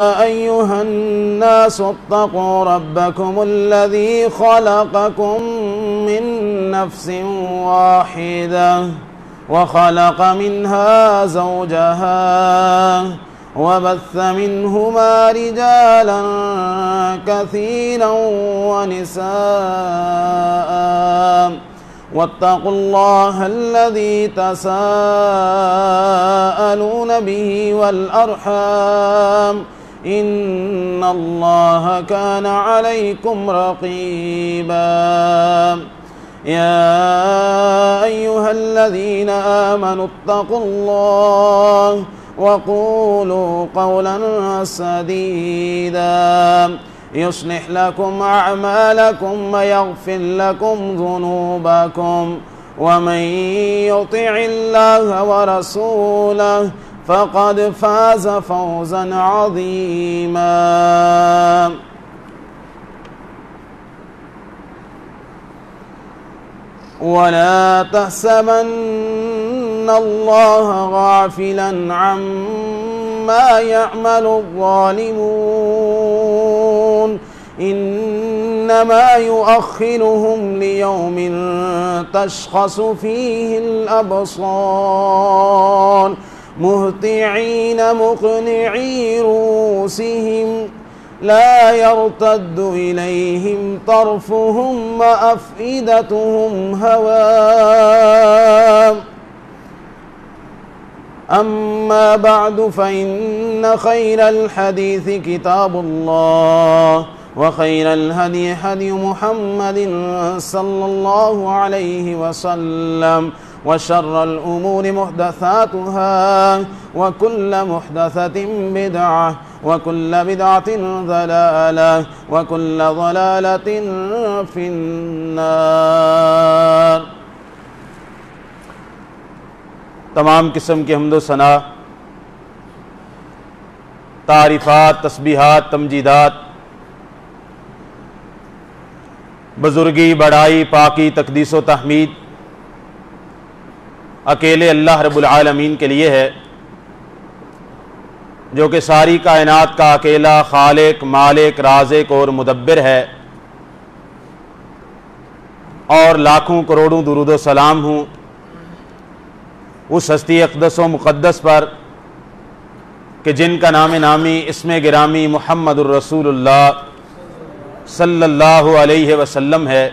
أيها الناس اتقوا ربكم الذي خلقكم من نفس واحدة وخلق منها زوجها وبث منهما رجالا كثيرا ونساء واتقوا الله الذي تساءلون به والأرحام إن الله كان عليكم رقيبا يا أيها الذين آمنوا اتقوا الله وقولوا قولا سديدا يصلح لكم أعمالكم ويغفر لكم ذنوبكم ومن يطع الله ورسوله فقد فاز فوزا عظيما ولا تحسبن الله غافلا عما يعمل الظالمون إنما يؤخرهم ليوم تشخص فيه الأبصار مهطعين مقنعي رؤوسهم لا يرتد إليهم طرفهم وأفئدتهم هواء أما بعد فإن خير الحديث كتاب الله وخير الهدي هدي محمد صلى الله عليه وسلم وشر الأمور محدثاتها وكل محدثة بدعة وكل بدعة ضلالة وكل ضلالة في النار۔ تمام قسم کی حمد و ثنا، تعریفات، تسبیحات، تمجیدات، بزرگی، بڑائی، پاکی، تقدیس و تحمید اکیلے اللہ رب العالمین کے لیے ہے، جو کہ ساری کائنات کا اکیلا خالق، مالک، رازق اور مدبر ہے، اور لاکھوں کروڑوں درود و سلام ہوں اس ہستی اقدس و مقدس پر کہ جن کا نام نامی اسم گرامی محمد الرسول اللہ صلی اللہ علیہ وسلم ہے۔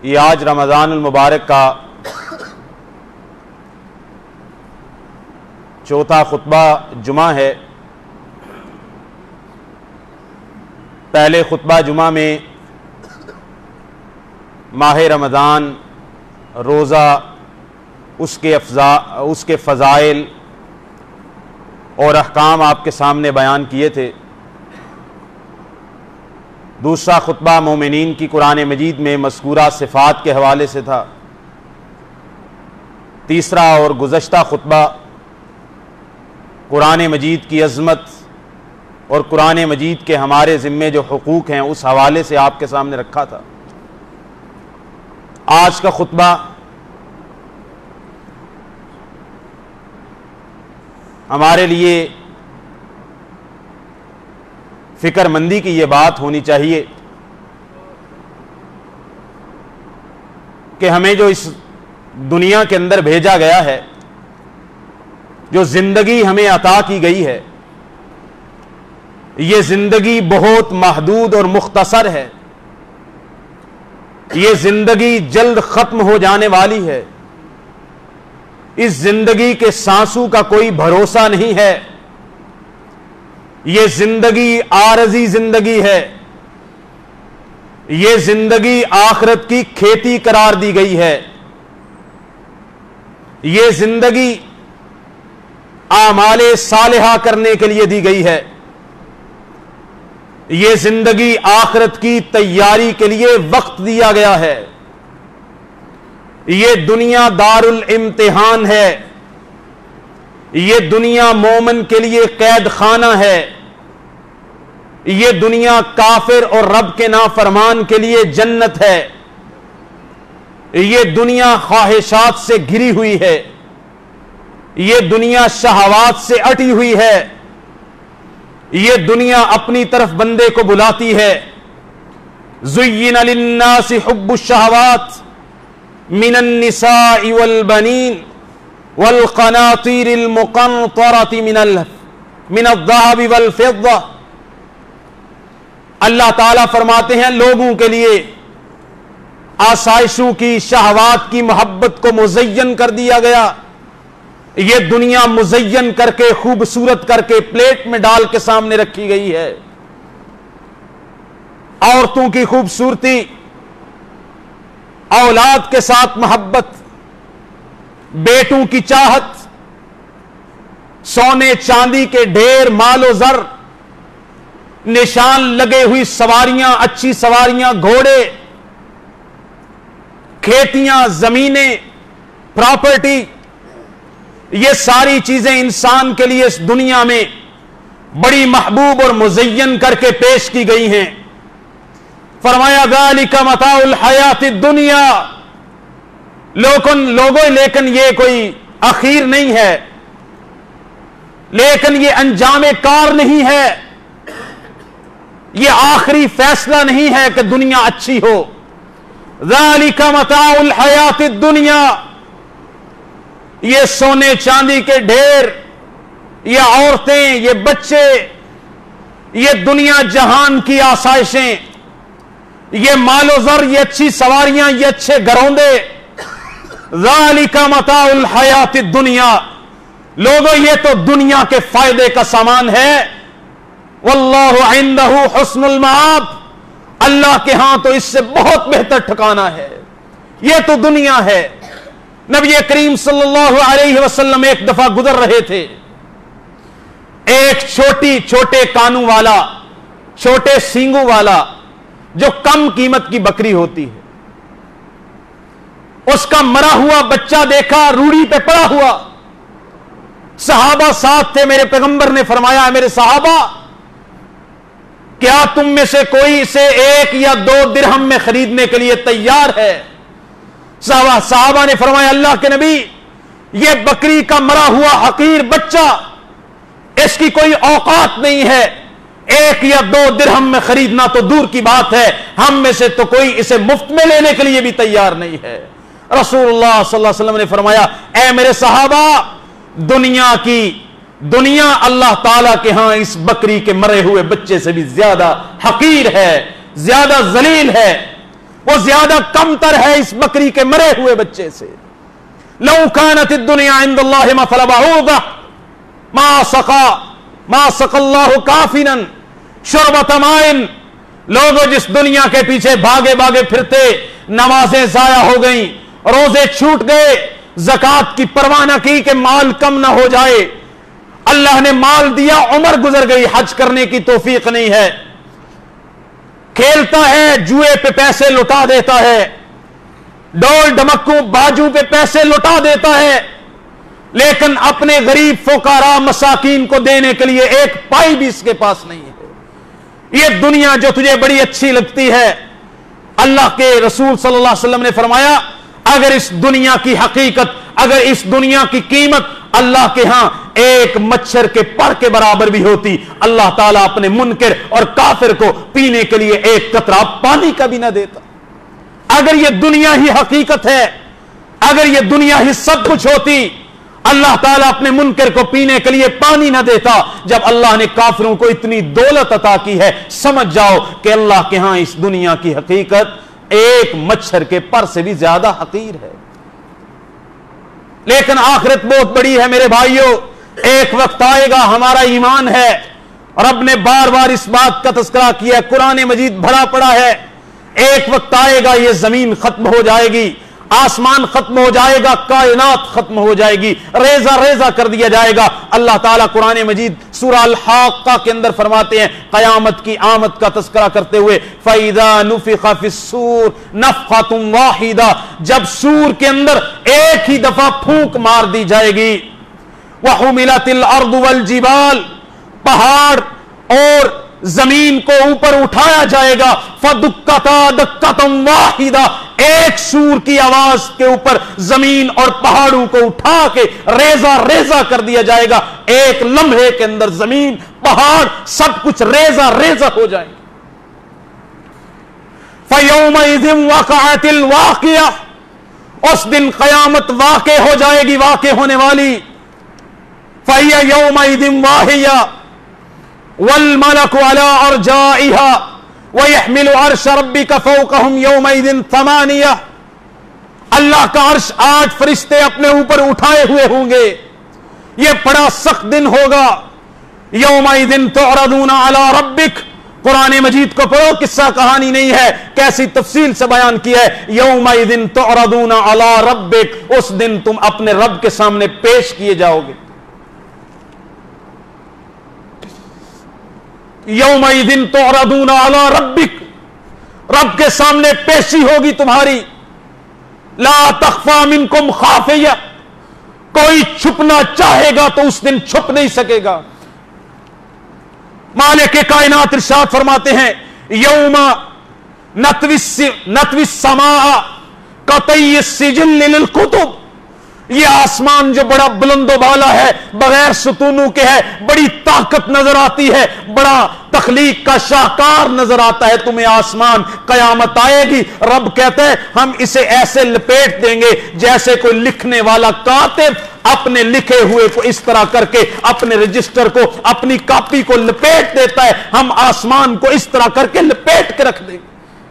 یہ آج رمضان المبارک کا چوتھا خطبہ جمعہ ہے۔ پہلے خطبہ جمعہ میں ماہ رمضان، روزہ، اس کے فضائل اور احکام آپ کے سامنے بیان کیے تھے۔ دوسرا خطبہ مومنین کی قرآن مجید میں مذکورہ صفات کے حوالے سے تھا۔ تیسرا اور گزشتہ خطبہ قرآن مجید کی عظمت اور قرآن مجید کے ہمارے ذمے جو حقوق ہیں اس حوالے سے آپ کے سامنے رکھا تھا۔ آج کا خطبہ ہمارے لیے فکر مندی کی یہ بات ہونی چاہیے کہ ہمیں جو اس دنیا کے اندر بھیجا گیا ہے، جو زندگی ہمیں عطا کی گئی ہے، یہ زندگی بہت محدود اور مختصر ہے۔ یہ زندگی جلد ختم ہو جانے والی ہے۔ اس زندگی کے سانسوں کا کوئی بھروسہ نہیں ہے۔ یہ زندگی عارضی زندگی ہے۔ یہ زندگی آخرت کی کھیتی قرار دی گئی ہے۔ یہ زندگی اعمال صالحہ کرنے کے لیے دی گئی ہے۔ یہ زندگی آخرت کی تیاری کے لیے وقت دیا گیا ہے۔ یہ دنیا دار الامتحان ہے۔ یہ دنیا مومن کے لیے قید خانہ ہے۔ یہ دنیا کافر اور رب کے نافرمان کے لیے جنت ہے۔ یہ دنیا خواہشات سے گھری ہوئی ہے۔ یہ دنیا شہوات سے اٹی ہوئی ہے، یہ دنیا اپنی طرف بندے کو بلاتی ہے۔ زین للناس حب الشہوات من النساء والبنین والقناطیر المقنطرۃ من الذهب والفضہ۔ اللہ تعالیٰ فرماتے ہیں لوگوں کے لیے آسائشوں کی، شہوات کی محبت کو مزین کر دیا گیا۔ یہ دنیا مزین کر کے، خوبصورت کر کے پلیٹ میں ڈال کے سامنے رکھی گئی ہے۔ عورتوں کی خوبصورتی، اولاد کے ساتھ محبت، بیٹوں کی چاہت، سونے چاندی کے ڈھیر، مال و زر، نشان لگے ہوئی سواریاں، اچھی سواریاں، گھوڑے، کھیتیاں، زمینیں، پراپرٹی، یہ ساری چیزیں انسان کے لیے اس دنیا میں بڑی محبوب اور مزین کر کے پیش کی گئی ہیں۔ فرمایا ذالک متاع الحیات الدنیا، لیکن یہ کوئی اخیر نہیں ہے، لیکن یہ انجام کار نہیں ہے، یہ آخری فیصلہ نہیں ہے کہ دنیا اچھی ہو۔ ذالک متاع الحیات الدنیا، یہ سونے چاندی کے ڈھیر، یہ عورتیں، یہ بچے، یہ دنیا جہان کی آسائشیں، یہ مال و زر، یہ اچھی سواریاں، یہ اچھے گھروندے، ذالک متاع الحیات الدنیا، لوگوں یہ تو دنیا کے فائدے کا سامان ہے۔ واللہ عندہ حسن المآب، اللہ کے ہاں تو اس سے بہت بہتر ٹھکانہ ہے۔ یہ تو دنیا ہے۔ نبی کریم صلی اللہ علیہ وسلم ایک دفعہ گزر رہے تھے، ایک چھوٹے کانوں والا، چھوٹے سینگوں والا، جو کم قیمت کی بکری ہوتی ہے، اس کا مرا ہوا بچہ دیکھا، روڑی پہ پڑا ہوا۔ صحابہ ساتھ تھے، میرے پیغمبر نے فرمایا میرے صحابہ، کیا تم میں سے کوئی اسے 1 یا 2 درہم میں خریدنے کے لیے تیار ہے؟ صحابہ نے فرمایا اللہ کے نبی، یہ بکری کا مرا ہوا حقیر بچہ، اس کی کوئی اوقات نہیں ہے، 1 یا 2 درہم میں خریدنا تو دور کی بات ہے، ہم میں سے تو کوئی اسے مفت میں لینے کے لیے بھی تیار نہیں ہے۔ رسول اللہ صلی اللہ علیہ وسلم نے فرمایا اے میرے صحابہ، دنیا اللہ تعالیٰ کے ہاں اس بکری کے مرے ہوئے بچے سے بھی زیادہ حقیر ہے، زیادہ ذلیل ہے، وہ زیادہ کم تر ہے اس بکری کے مرے ہوئے بچے سے۔ لو كانت الدنيا عند الله مثل بعوضة ما سقى الله كافرا شربة ماء۔ لوگوں جس دنیا کے پیچھے بھاگے پھرتے، نمازیں ضائع ہو گئیں، روزے چھوٹ گئے، زکوٰۃ کی پرواہ نہ کی کہ مال کم نہ ہو جائے، اللہ نے مال دیا، عمر گزر گئی، حج کرنے کی توفیق نہیں ہے، کھیلتا ہے، جوئے پہ پیسے لٹا دیتا ہے، ڈول ڈمکوں باجوں پہ پیسے لٹا دیتا ہے، لیکن اپنے غریب فقراء مساکین کو دینے کے لیے 1 پائی بھی اس کے پاس نہیں ہے۔ یہ دنیا جو تجھے بڑی اچھی لگتی ہے، اللہ کے رسول صلی اللہ علیہ وسلم نے فرمایا اگر اس دنیا کی حقیقت، اگر اس دنیا کی قیمت اللہ کے ہاں 1 مچھر کے پر کے برابر بھی ہوتی، اللہ تعالیٰ اپنے منکر اور کافر کو پینے کے لیے 1 قطرہ پانی کا بھی نہ دیتا۔ اگر یہ دنیا ہی حقیقت ہے، اگر یہ دنیا ہی سب کچھ ہوتی، اللہ تعالیٰ اپنے منکر کو پینے کے لیے پانی نہ دیتا۔ جب اللہ نے کافروں کو اتنی دولت عطا کی ہے، سمجھ جاؤ کہ اللہ کے ہاں اس دنیا کی حقیقت 1 مچھر کے پر سے بھی زیادہ حقیر ہے۔ لیکن آخرت بہت بڑی ہے میرے بھائیوں، ایک وقت آئے گا، ہمارا ایمان ہے، رب نے بار بار اس بات کا تذکرہ کیا، قرآن مجید بھرا پڑا ہے، ایک وقت آئے گا یہ زمین ختم ہو جائے گی، آسمان ختم ہو جائے گا، کائنات ختم ہو جائے گی، ریزہ کر دیا جائے گا۔ اللہ تعالیٰ قرآن مجید سورہ الحاقہ کے اندر فرماتے ہیں قیامت کی آمد کا تذکرہ کرتے ہوئے فَإِذَا نُفِخَ فِي الصُّورِ نَفْخَةٌ وَاحِدَةٌ، جب سور کے اندر ایک ہی دفعہ پھونک مار دی جائے گی، وَحُمِلَتِ الْأَرْضُ وَالْجِبَالِ، پہاڑ اور زمین کو اوپر اٹھایا جائے گا، فَدُكَّتَا دَكَّةً وَاحِدَةً، ایک سور کی آواز کے اوپر زمین اور پہاڑوں کو اٹھا کے ریزہ ریزہ کر دیا جائے گا. ایک لمحے کے اندر زمین پہاڑ سب کچھ ریزہ ریزہ ہو جائیں گے. فَيَوْمَئِذٍ وَقَعَتِ الْوَاقِعَةُ, اس دن قیامت واقع ہو جائے گی, واقع ہونے والی. فَهِيَ يَوْمَئِذٍ وَاهِيَةٌ وَالْمَلَكُ عَلَىٰ أَرْجَائِهَا وَيَحْمِلُ عَرْشَ رَبِّكَ فَوْقَهُمْ يَوْمَئِذٍ ثَمَانِيَةٌ. اللہ کا عرش آج فرشتے اپنے اوپر اٹھائے ہوئے ہوں گے. یہ بڑا سخت دن ہوگا. يَوْمَئِذٍ تُعْرَضُونَ عَلَىٰ رَبِّكَ, قرآن مجید کو پڑھو, قصہ کہانی نہیں ہے, کیسی تفصیل سے بیان کیا ہے. یومئذ تعرضون علی ربک, اس دن تم اپنے رب کے سامنے پیش کیے جاؤ گے. یومئذ تعرضون علی ربک, رب کے سامنے پیشی ہوگی تمہاری. لا تخفی منکم خافیہ, کوئی چھپنا چاہے گا تو اس دن چھپ نہیں سکے گا. مالک کائنات ارشاد فرماتے ہیں یوم نطوی السماء کطی السجل للکتب, یہ آسمان جو بڑا بلند و بالا ہے, بغیر ستونوں کے ہے, بڑی طاقت نظر آتی ہے, بڑا تخلیق کا شاہکار نظر آتا ہے تمہیں آسمان. قیامت آئے گی, رب کہتا ہے ہم اسے ایسے لپیٹ دیں گے جیسے کوئی لکھنے والا کاتب اپنے لکھے ہوئے کو اس طرح کر کے اپنے رجسٹر کو, اپنی کاپی کو لپیٹ دیتا ہے. ہم آسمان کو اس طرح کر کے لپیٹ کے رکھ دیں گے.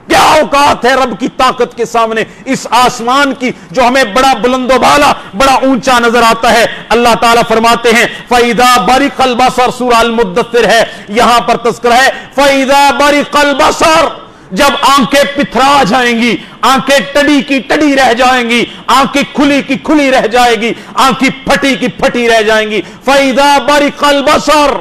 کیا اوقات ہے رب کی طاقت کے سامنے, اس آسمان کی جو ہمیں بڑا بلند و بالا, بڑا اونچا نظر آتا ہے. اللہ تعالیٰ فرماتے ہیں فَإِذَا بَرِقَ الْبَصَرُ, سورہ المدثر ہے, یہاں پر تذکرہ ہے فَإِذَا بَرِقَ الْبَصَرُ, جب آنکھیں پتھرا جائیں گی, آنکھیں ٹڑی کی ٹڑی رہ جائیں گی, آنکھیں کھلی کی کھلی رہ جائے گی, آنکھیں پھٹی کی پھٹی رہ جائیں گی. فَإِذَا بَرِقَ الْبَصَرُ,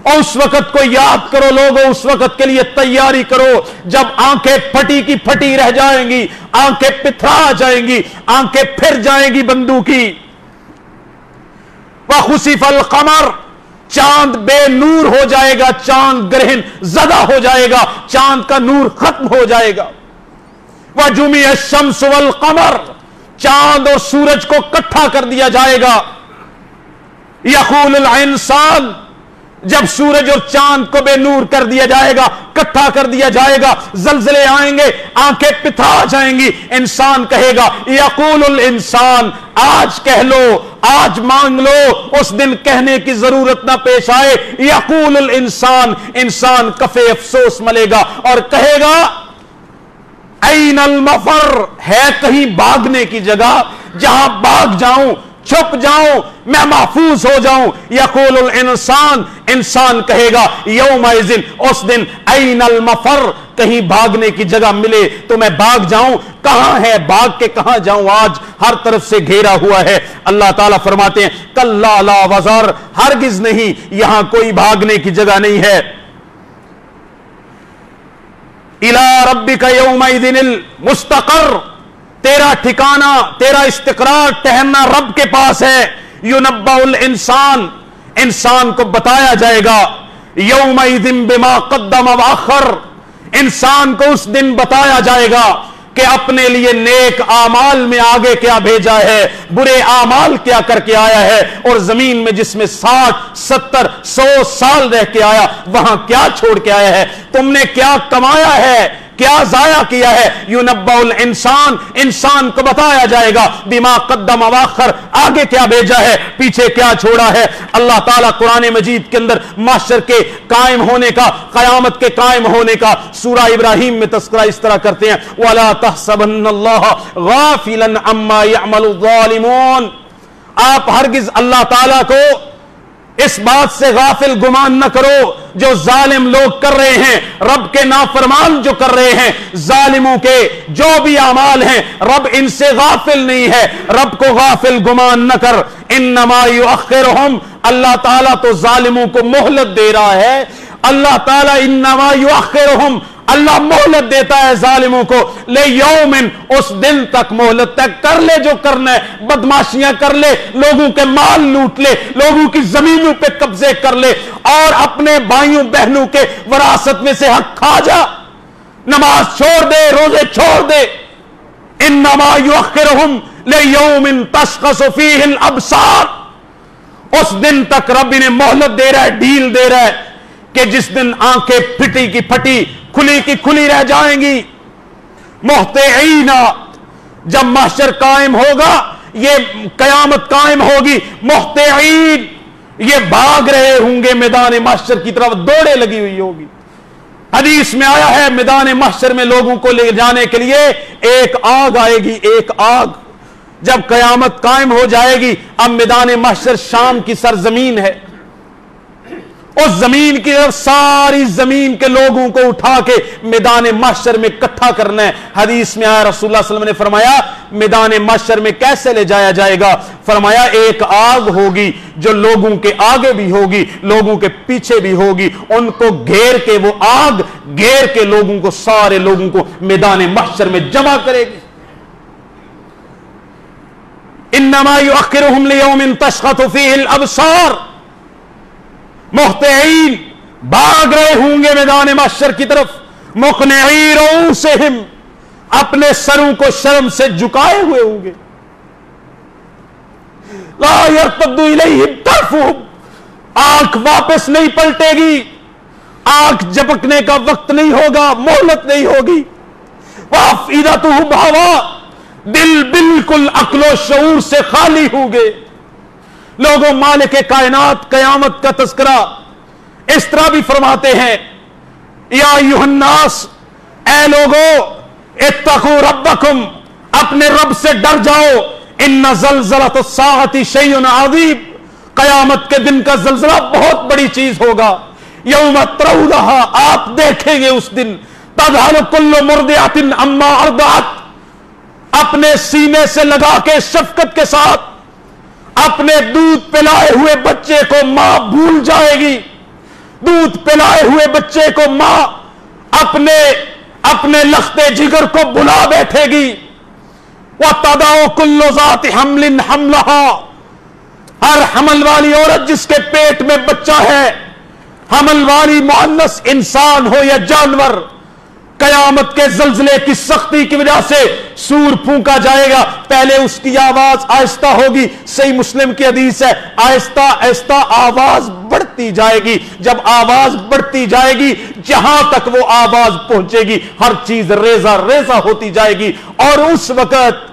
اور اس وقت کو یاد کرو لوگوں, اس وقت کے لیے تیاری کرو جب آنکھیں پھٹی کی پھٹی رہ جائیں گی, آنکھیں پتھرا جائیں گی, آنکھیں پھر جائیں گی بندوں کی. وَخُسِفَ الْقَمَرُ, چاند بے نور ہو جائے گا, چاند گرہن زدہ ہو جائے گا, چاند کا نور ختم ہو جائے گا. وَجُمِعَ الشَّمْسُ وَالْقَمَرُ, چاند اور سورج کو اکٹھا کر دیا جائے گا. يَقُولُ الْإِنسَانُ, جب سورج اور چاند کو بے نور کر دیا جائے گا, اکٹھا کر دیا جائے گا, زلزلے آئیں گے, آنکھیں پتھرا جائیں گی, انسان کہے گا یقول الانسان, آج کہہ لو, آج مانگ لو, اس دن کہنے کی ضرورت نہ پیش آئے. یقول الانسان, انسان کفے افسوس ملے گا اور کہے گا این المفر, ہے کہیں بھاگنے کی جگہ جہاں بھاگ جاؤں, چھپ جاؤں, میں محفوظ ہو جاؤں. یقول الانسان, انسان کہے گا یومئذ, اس دن این المفر, کہیں بھاگنے کی جگہ ملے تو میں بھاگ جاؤں. کہاں ہے, بھاگ کے کہاں جاؤں, آج ہر طرف سے گھیرا ہوا ہے. اللہ تعالیٰ فرماتے ہیں کلا لا وزر, ہرگز نہیں, یہاں کوئی بھاگنے کی جگہ نہیں ہے. الی ربک یومئذ المستقر, تیرا ٹھکانہ, تیرا استقرار, ٹہرنا رب کے پاس ہے. ینبأ الانسان, انسان کو بتایا جائے گا. یومئذ بما قدم واخر, انسان کو اس دن بتایا جائے گا کہ اپنے لیے نیک اعمال میں آگے کیا بھیجا ہے, برے اعمال کیا کر کے آیا ہے, اور زمین میں جس میں 60 70 100 سال رہ کے آیا وہاں کیا چھوڑ کے آیا ہے, تم نے کیا کمایا ہے, کیا ضائع کیا ہے. ینبأ الانسان, انسان کو بتایا جائے گا بما قدم واخر, آگے کیا بھیجا ہے, پیچھے کیا چھوڑا ہے. اللہ تعالیٰ قرآن مجید کے اندر محشر کے قائم ہونے کا, قیامت کے قائم ہونے کا سورہ ابراہیم میں تذکرہ اس طرح کرتے ہیں وَلَا تَحْسَبَنَّ اللَّهَ غَافِلًا عَمَّا يَعْمَلُ الظَّالِمُونَ, آپ ہرگز اللہ تعالیٰ کو اس بات سے غافل گمان نہ کرو جو ظالم لوگ کر رہے ہیں, رب کے نافرمان جو کر رہے ہیں, ظالموں کے جو بھی اعمال ہیں, رب ان سے غافل نہیں ہے. رب کو غافل گمان نہ کر. انما یؤخرہم, اللہ تعالیٰ تو ظالموں کو مہلت دے رہا ہے. اللہ تعالیٰ انما یؤخرہم, اللہ مہلت دیتا ہے ظالموں کو. لے یومن, اس دن تک مہلت تک, کر لے جو کرنا ہے, بدماشیاں کر لے, لوگوں کے مال لوٹ لے, لوگوں کی زمینوں پہ قبضے کر لے, اور اپنے بھائیوں بہنوں کے وراثت میں سے حق کھا جا, نماز چھوڑ دے, روزے چھوڑ دے, انما یؤخرہم لیوم تشخص فیہ الابصار. اس دن تک رب انہیں مہلت دے رہا ہے, ڈھیل دے رہا ہے کہ جس دن آنکھیں پھٹی کی پھٹی, کھلی کی کھلی رہ جائیں گی. محتعین, جب محشر قائم ہوگا, یہ قیامت قائم ہوگی, محتعین یہ بھاگ رہے ہوں گے میدان محشر کی طرف, دوڑے لگی ہوئی ہوگی. حدیث میں آیا ہے میدان محشر میں لوگوں کو لے جانے کے لیے ایک آگ آئے گی, ایک آگ. جب قیامت قائم ہو جائے گی, اب میدان محشر شام کی سرزمین ہے, اس زمین کی طرف ساری زمین کے لوگوں کو اٹھا کے میدان محشر میں اکٹھا کرنا ہے. حدیث میں آیا, رسول اللہ صلی اللہ علیہ وسلم نے فرمایا میدان محشر میں کیسے لے جایا جائے گا؟ فرمایا ایک آگ ہوگی جو لوگوں کے آگے بھی ہوگی, لوگوں کے پیچھے بھی ہوگی, ان کو گھیر کے وہ آگ گھیر کے لوگوں کو, سارے لوگوں کو میدان محشر میں جمع کرے گی. انما یؤخرہم لیوم تشخص فیہ الابصار. محتعین بھاگ رہے ہوں گے میدان محشر کی طرف, مقنعی رؤوسہم اپنے سروں کو شرم سے جھکائے ہوئے ہوں گے. لا یرتد الیہم طرفہم, آنکھ واپس نہیں پلٹے گی, آنکھ جھپکنے کا وقت نہیں ہوگا, مہلت نہیں ہوگی. وافئدتہم ہوا, دل بالکل عقل و شعور سے خالی ہوں گے. لوگوں, مالک کائنات قیامت کا تذکرہ اس طرح بھی فرماتے ہیں, یا ایھا الناس, اے لوگوں, اتقوا ربکم, اپنے رب سے ڈر جاؤ. ان زلزلۃ الساعۃ شیء عظیم, قیامت کے دن کا زلزلہ بہت بڑی چیز ہوگا. یوم ترونھا, آپ دیکھیں گے اس دن, تذہل کل مرضعۃ عما ارضعت, اپنے سینے سے لگا کے شفقت کے ساتھ اپنے دودھ پلائے ہوئے بچے کو ماں بھول جائے گی. دودھ پلائے ہوئے بچے کو ماں اپنے لخت جگر کو بلا بیٹھے گی. وَتَضَعُ كُلُّ ذَاتِ حَمْلٍ حَمْلَهَا, ہر حمل والی عورت جس کے پیٹ میں بچہ ہے, حمل والی مؤنث انسان ہو یا جانور, قیامت کے زلزلے کی سختی کی وجہ سے سور پھونکا جائے گا. پہلے اس کی آواز آہستہ ہوگی, صحیح مسلم کی حدیث ہے, آہستہ آہستہ آواز بڑھتی جائے گی. جب آواز بڑھتی جائے گی, جہاں تک وہ آواز پہنچے گی ہر چیز ریزہ ریزہ ہوتی جائے گی. اور اس وقت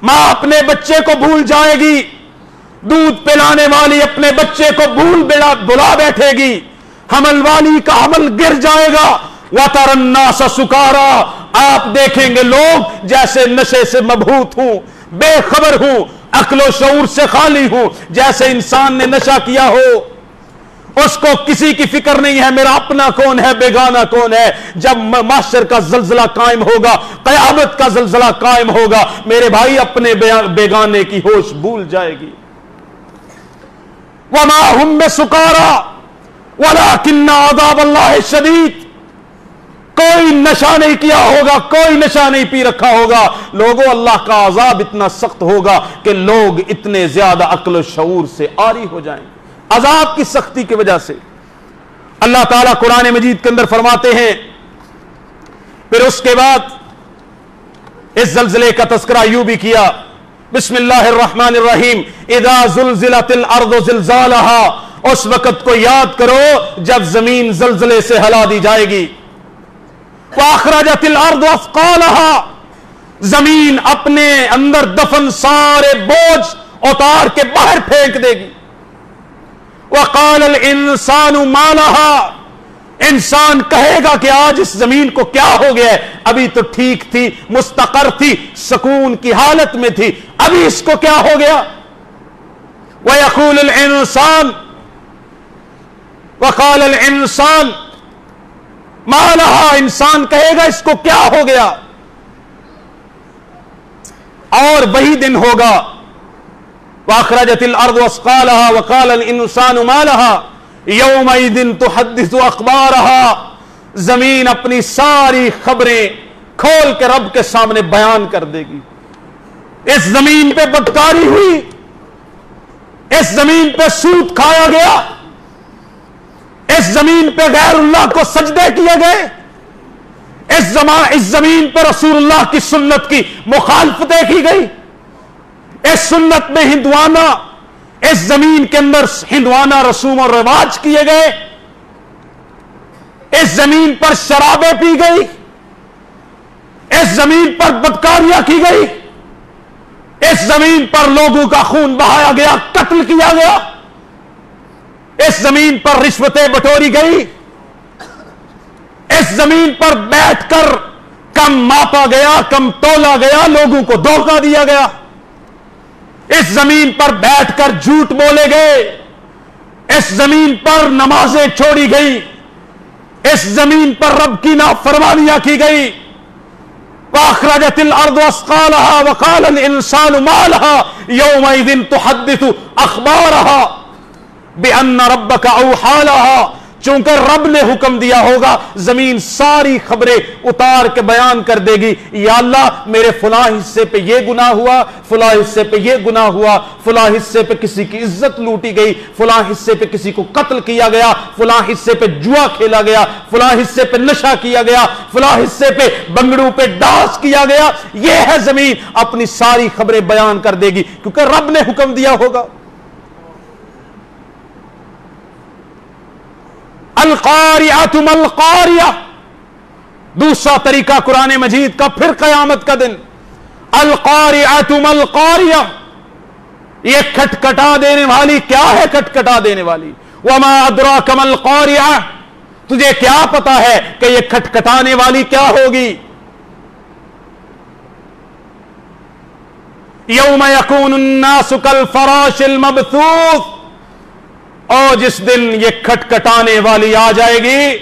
ماں اپنے بچے کو بھول جائے گی, دودھ پلانے والی اپنے بچے کو بلا بیٹھے گی, حمل والی کا حمل گر جائے گا. وَتَرَى النَّاسَ سُكَارَىٰ, آپ دیکھیں گے لوگ جیسے نشے سے مبہوت ہوں, بے خبر ہوں, عقل و شعور سے خالی ہوں, جیسے انسان نے نشہ کیا ہو, اس کو کسی کی فکر نہیں ہے میرا اپنا کون ہے بیگانہ کون ہے. جب محشر کا زلزلہ قائم ہوگا, قیامت کا زلزلہ قائم ہوگا, میرے بھائی اپنے بیگانے کی ہوش بھول جائے گی. وَمَا هُمْ بِسُكَارَىٰ وَلَٰكِنَّ عَذَابَ اللَّهِ شَدِيدٌ, کوئی نشہ نہیں کیا ہوگا, کوئی نشہ نہیں پی رکھا ہوگا. لوگوں, اللہ کا عذاب اتنا سخت ہوگا کہ لوگ اتنے زیادہ عقل و شعور سے عاری ہو جائیں عذاب کی سختی کی وجہ سے. اللہ تعالیٰ قرآن مجید کے اندر فرماتے ہیں, پھر اس کے بعد اس زلزلے کا تذکرہ یوں بھی کیا, بسم اللہ الرحمن الرحیم, اذا زلزلت الارض زلزالها, اس وقت کو یاد کرو جب زمین زلزلے سے ہلا دی جائے گی. وَأَخْرَجَتِ الْأَرْضُ أَثْقَالَهَا, زمین اپنے اندر دفن سارے بوجھ اتار کے باہر پھینک دے گی. وَقَالَ الْإِنسَانُ مَا لَهَا, انسان کہے گا کہ آج اس زمین کو کیا ہو گیا ہے, ابھی تو ٹھیک تھی, مستقر تھی, سکون کی حالت میں تھی, ابھی اس کو کیا ہو گیا. وَيَقُولُ الْإِنسَانُ, وَقَالَ الْإِنسَانُ مَا لَهَا, انسان کہے گا اس کو کیا ہو گیا. اور وہی دن ہوگا, وَأَخْرَجَتِ الْأَرْضُ أَثْقَالَهَا وَقَالَ الْإِنسَانُ مَا لَهَا يَوْمَئِذٍ تُحَدِّثُ أَخْبَارَهَا, زمین اپنی ساری خبریں کھول کے رب کے سامنے بیان کر دے گی. اس زمین پہ بدکاری ہوئی, اس زمین پہ سود کھایا گیا, اس زمین پہ غیر اللہ کو سجدے کیے گئے, اس زمین پر رسول اللہ کی سنت کی مخالفتیں کی گئی، اس سنت میں ہندوانہ، اس زمین کے اندر ہندوانہ رسوم اور رواج کیے گئے، اس زمین پر شرابیں پی گئی، اس زمین پر بدکاریاں کی گئی، اس زمین پر لوگوں کا خون بہایا گیا، قتل کیا گیا، اس زمین پر رشوتیں بٹوری گئی، اس زمین پر بیٹھ کر کم ماپا گیا، کم تولا گیا، لوگوں کو دھوکہ دیا گیا، اس زمین پر بیٹھ کر جھوٹ بولے گئے، اس زمین پر نمازیں چھوڑی گئی، اس زمین پر رب کی نافرمانیاں کی گئی۔ وَأَخْرَجَتِ الْأَرْضُ أَثْقَالَهَا وَقَالَ الْإِنسَانُ مَا لَهَا يَوْمَئِذٍ تُحَدِّثُ أَخْبَارَهَا بِأَنَّ رَبَّكَ أَوْحَىٰ لَهَا، چونکہ رب نے حکم دیا ہوگا زمین ساری خبریں اتار کے بیان کر دے گی، یا اللہ میرے فلاں حصے پہ یہ گناہ ہوا، فلاں حصے پہ یہ گناہ ہوا، فلاں حصے پہ کسی کی عزت لوٹی گئی، فلاں حصے پہ کسی کو قتل کیا گیا، فلاں حصے پہ جوا کھیلا گیا، فلاں حصے پہ نشہ کیا گیا، فلاں حصے پہ بنگڑوں پہ ڈانس کیا گیا۔ یہ ہے زمین، اپنی ساری خبریں بیان کر دے گی کیونکہ رب نے حکم دیا ہوگا۔ القاریعۃ ما القاریہ، دوسرا طریقہ قرآن مجید کا، پھر قیامت کا دن، القاریعۃ ما القاریہ، یہ کھٹکھٹا دینے والی کیا ہے؟ کھٹکھٹا دینے والی۔ وما ادراک ما القاریہ، تجھے کیا پتا ہے کہ یہ کھٹکھٹانے والی کیا ہوگی؟ یوم یکون الناس کالفراش المبثوث، اور جس دن یہ کھٹکھٹانے والی آ جائے گی،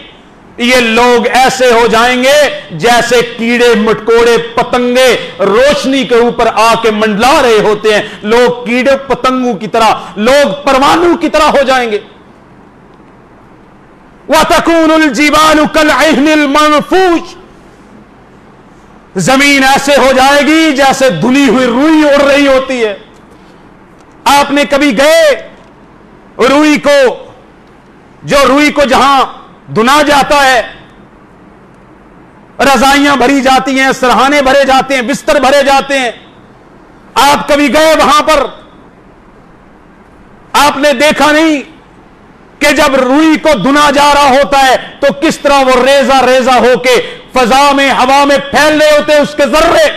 یہ لوگ ایسے ہو جائیں گے جیسے کیڑے مٹکوڑے پتنگے روشنی کے اوپر آ کے منڈلا رہے ہوتے ہیں، لوگ کیڑے پتنگوں کی طرح، لوگ پروانوں کی طرح ہو جائیں گے۔ وَتَكُونُ الْجِبَالُ كَالْعِهْنِ الْمَنْفُوشِ، زمین ایسے ہو جائے گی جیسے دھلی ہوئی روئی اڑ رہی ہوتی ہے۔ آپ نے کبھی گئے روئی کو، جو روئی کو جہاں دھنا جاتا ہے، رضائیاں بھری جاتی ہیں، سرہانے بھرے جاتے ہیں، بستر بھرے جاتے ہیں، آپ کبھی گئے وہاں پر؟ آپ نے دیکھا نہیں کہ جب روئی کو دھنا جا رہا ہوتا ہے تو کس طرح وہ ریزہ ریزہ ہو کے فضا میں، ہوا میں پھیل رہے ہوتے ہیں اس کے ذرے۔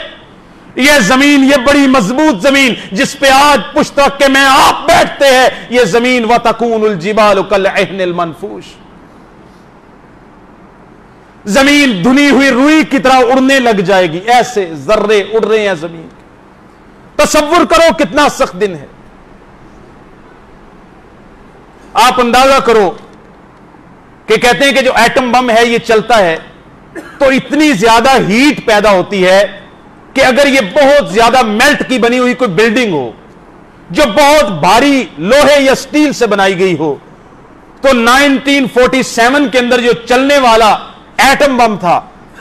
یہ زمین، یہ بڑی مضبوط زمین جس پہ آج پشت رکھ کے میں آپ بیٹھتے ہیں، یہ زمین وَتَكُونُ الْجِبَالُ كَالْعِهْنِ الْمَنْفُوشِ، زمین دھنی ہوئی روئی کی طرح اڑنے لگ جائے گی، ایسے ذرے اڑ رہے ہیں زمین۔ تصور کرو کتنا سخت دن ہے۔ آپ اندازہ کرو کہ کہتے ہیں کہ جو ایٹم بم ہے یہ چلتا ہے تو اتنی زیادہ ہیٹ پیدا ہوتی ہے کہ اگر یہ بہت زیادہ میلٹ کی بنی ہوئی کوئی بلڈنگ ہو جو بہت بھاری لوہے یا سٹیل سے بنائی گئی ہو، تو 1947 کے اندر جو چلنے والا ایٹم بم تھا،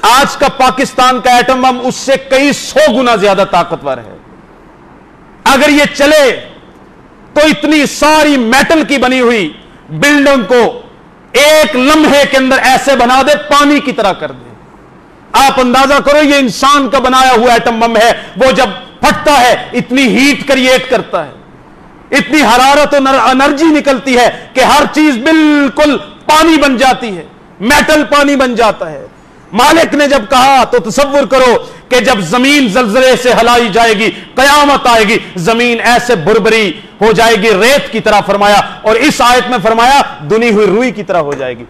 آج کا پاکستان کا ایٹم بم اس سے کئی 100 گنا زیادہ طاقتور ہے۔ اگر یہ چلے تو اتنی ساری میٹل کی بنی ہوئی بلڈنگ کو ایک لمحے کے اندر ایسے بنا دے، پانی کی طرح کر دے۔ آپ اندازہ کرو یہ انسان کا بنایا ہوا ایٹم بم ہے، وہ جب پھٹتا ہے اتنی ہیٹ کریٹ کرتا ہے، اتنی حرارت اور انرجی نکلتی ہے کہ ہر چیز بالکل پانی بن جاتی ہے، میٹل پانی بن جاتا ہے۔ مالک نے جب کہا تو تصور کرو کہ جب زمین زلزلے سے ہلائی جائے گی، قیامت آئے گی، زمین ایسے بربری ہو جائے گی ریت کی طرح، فرمایا، اور اس آیت میں فرمایا دھنی ہوئی روئی کی طرح ہو جائے گی۔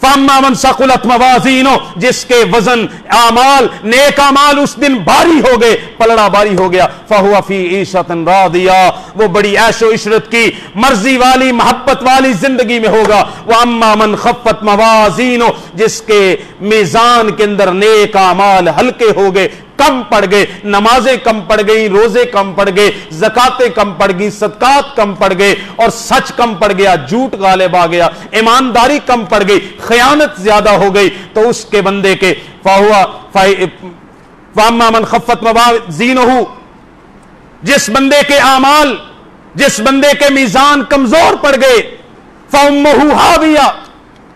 فَأَمَّا مَنْ ثَقُلَتْ مَوَازِينُهُ، جس کے وزن اعمال، نیک اعمال اس دن بھاری ہو گئے، پلڑا بھاری ہو گیا، فَهُوَ فِي عِيشَةٍ رَاضِيَةٍ، وہ بڑی عیش و عشرت کی، مرضی والی، محبت والی زندگی میں ہوگا۔ وَأَمَّا مَنْ خَفَّتْ مَوَازِينُهُ، جس کے میزان کے اندر نیک اعمال ہلکے ہو گئے، کم پڑ گئے، نمازیں کم پڑ گئی، روزے کم پڑ گئے، زکاتیں کم پڑ گئی، صدقات کم پڑ گئے، اور سچ کم پڑ گیا، جھوٹ غالب آ گیا، ایمانداری کم پڑ گئی، خیانت زیادہ ہو گئی، تو اس کے بندے کے فَأَمَّا مَنْ خَفَّتْ مَوَازِينُهُ، جس بندے کے اعمال، جس بندے کے میزان کمزور پڑ گئے، فَأُمُّهُ هَاوِيَةٌ،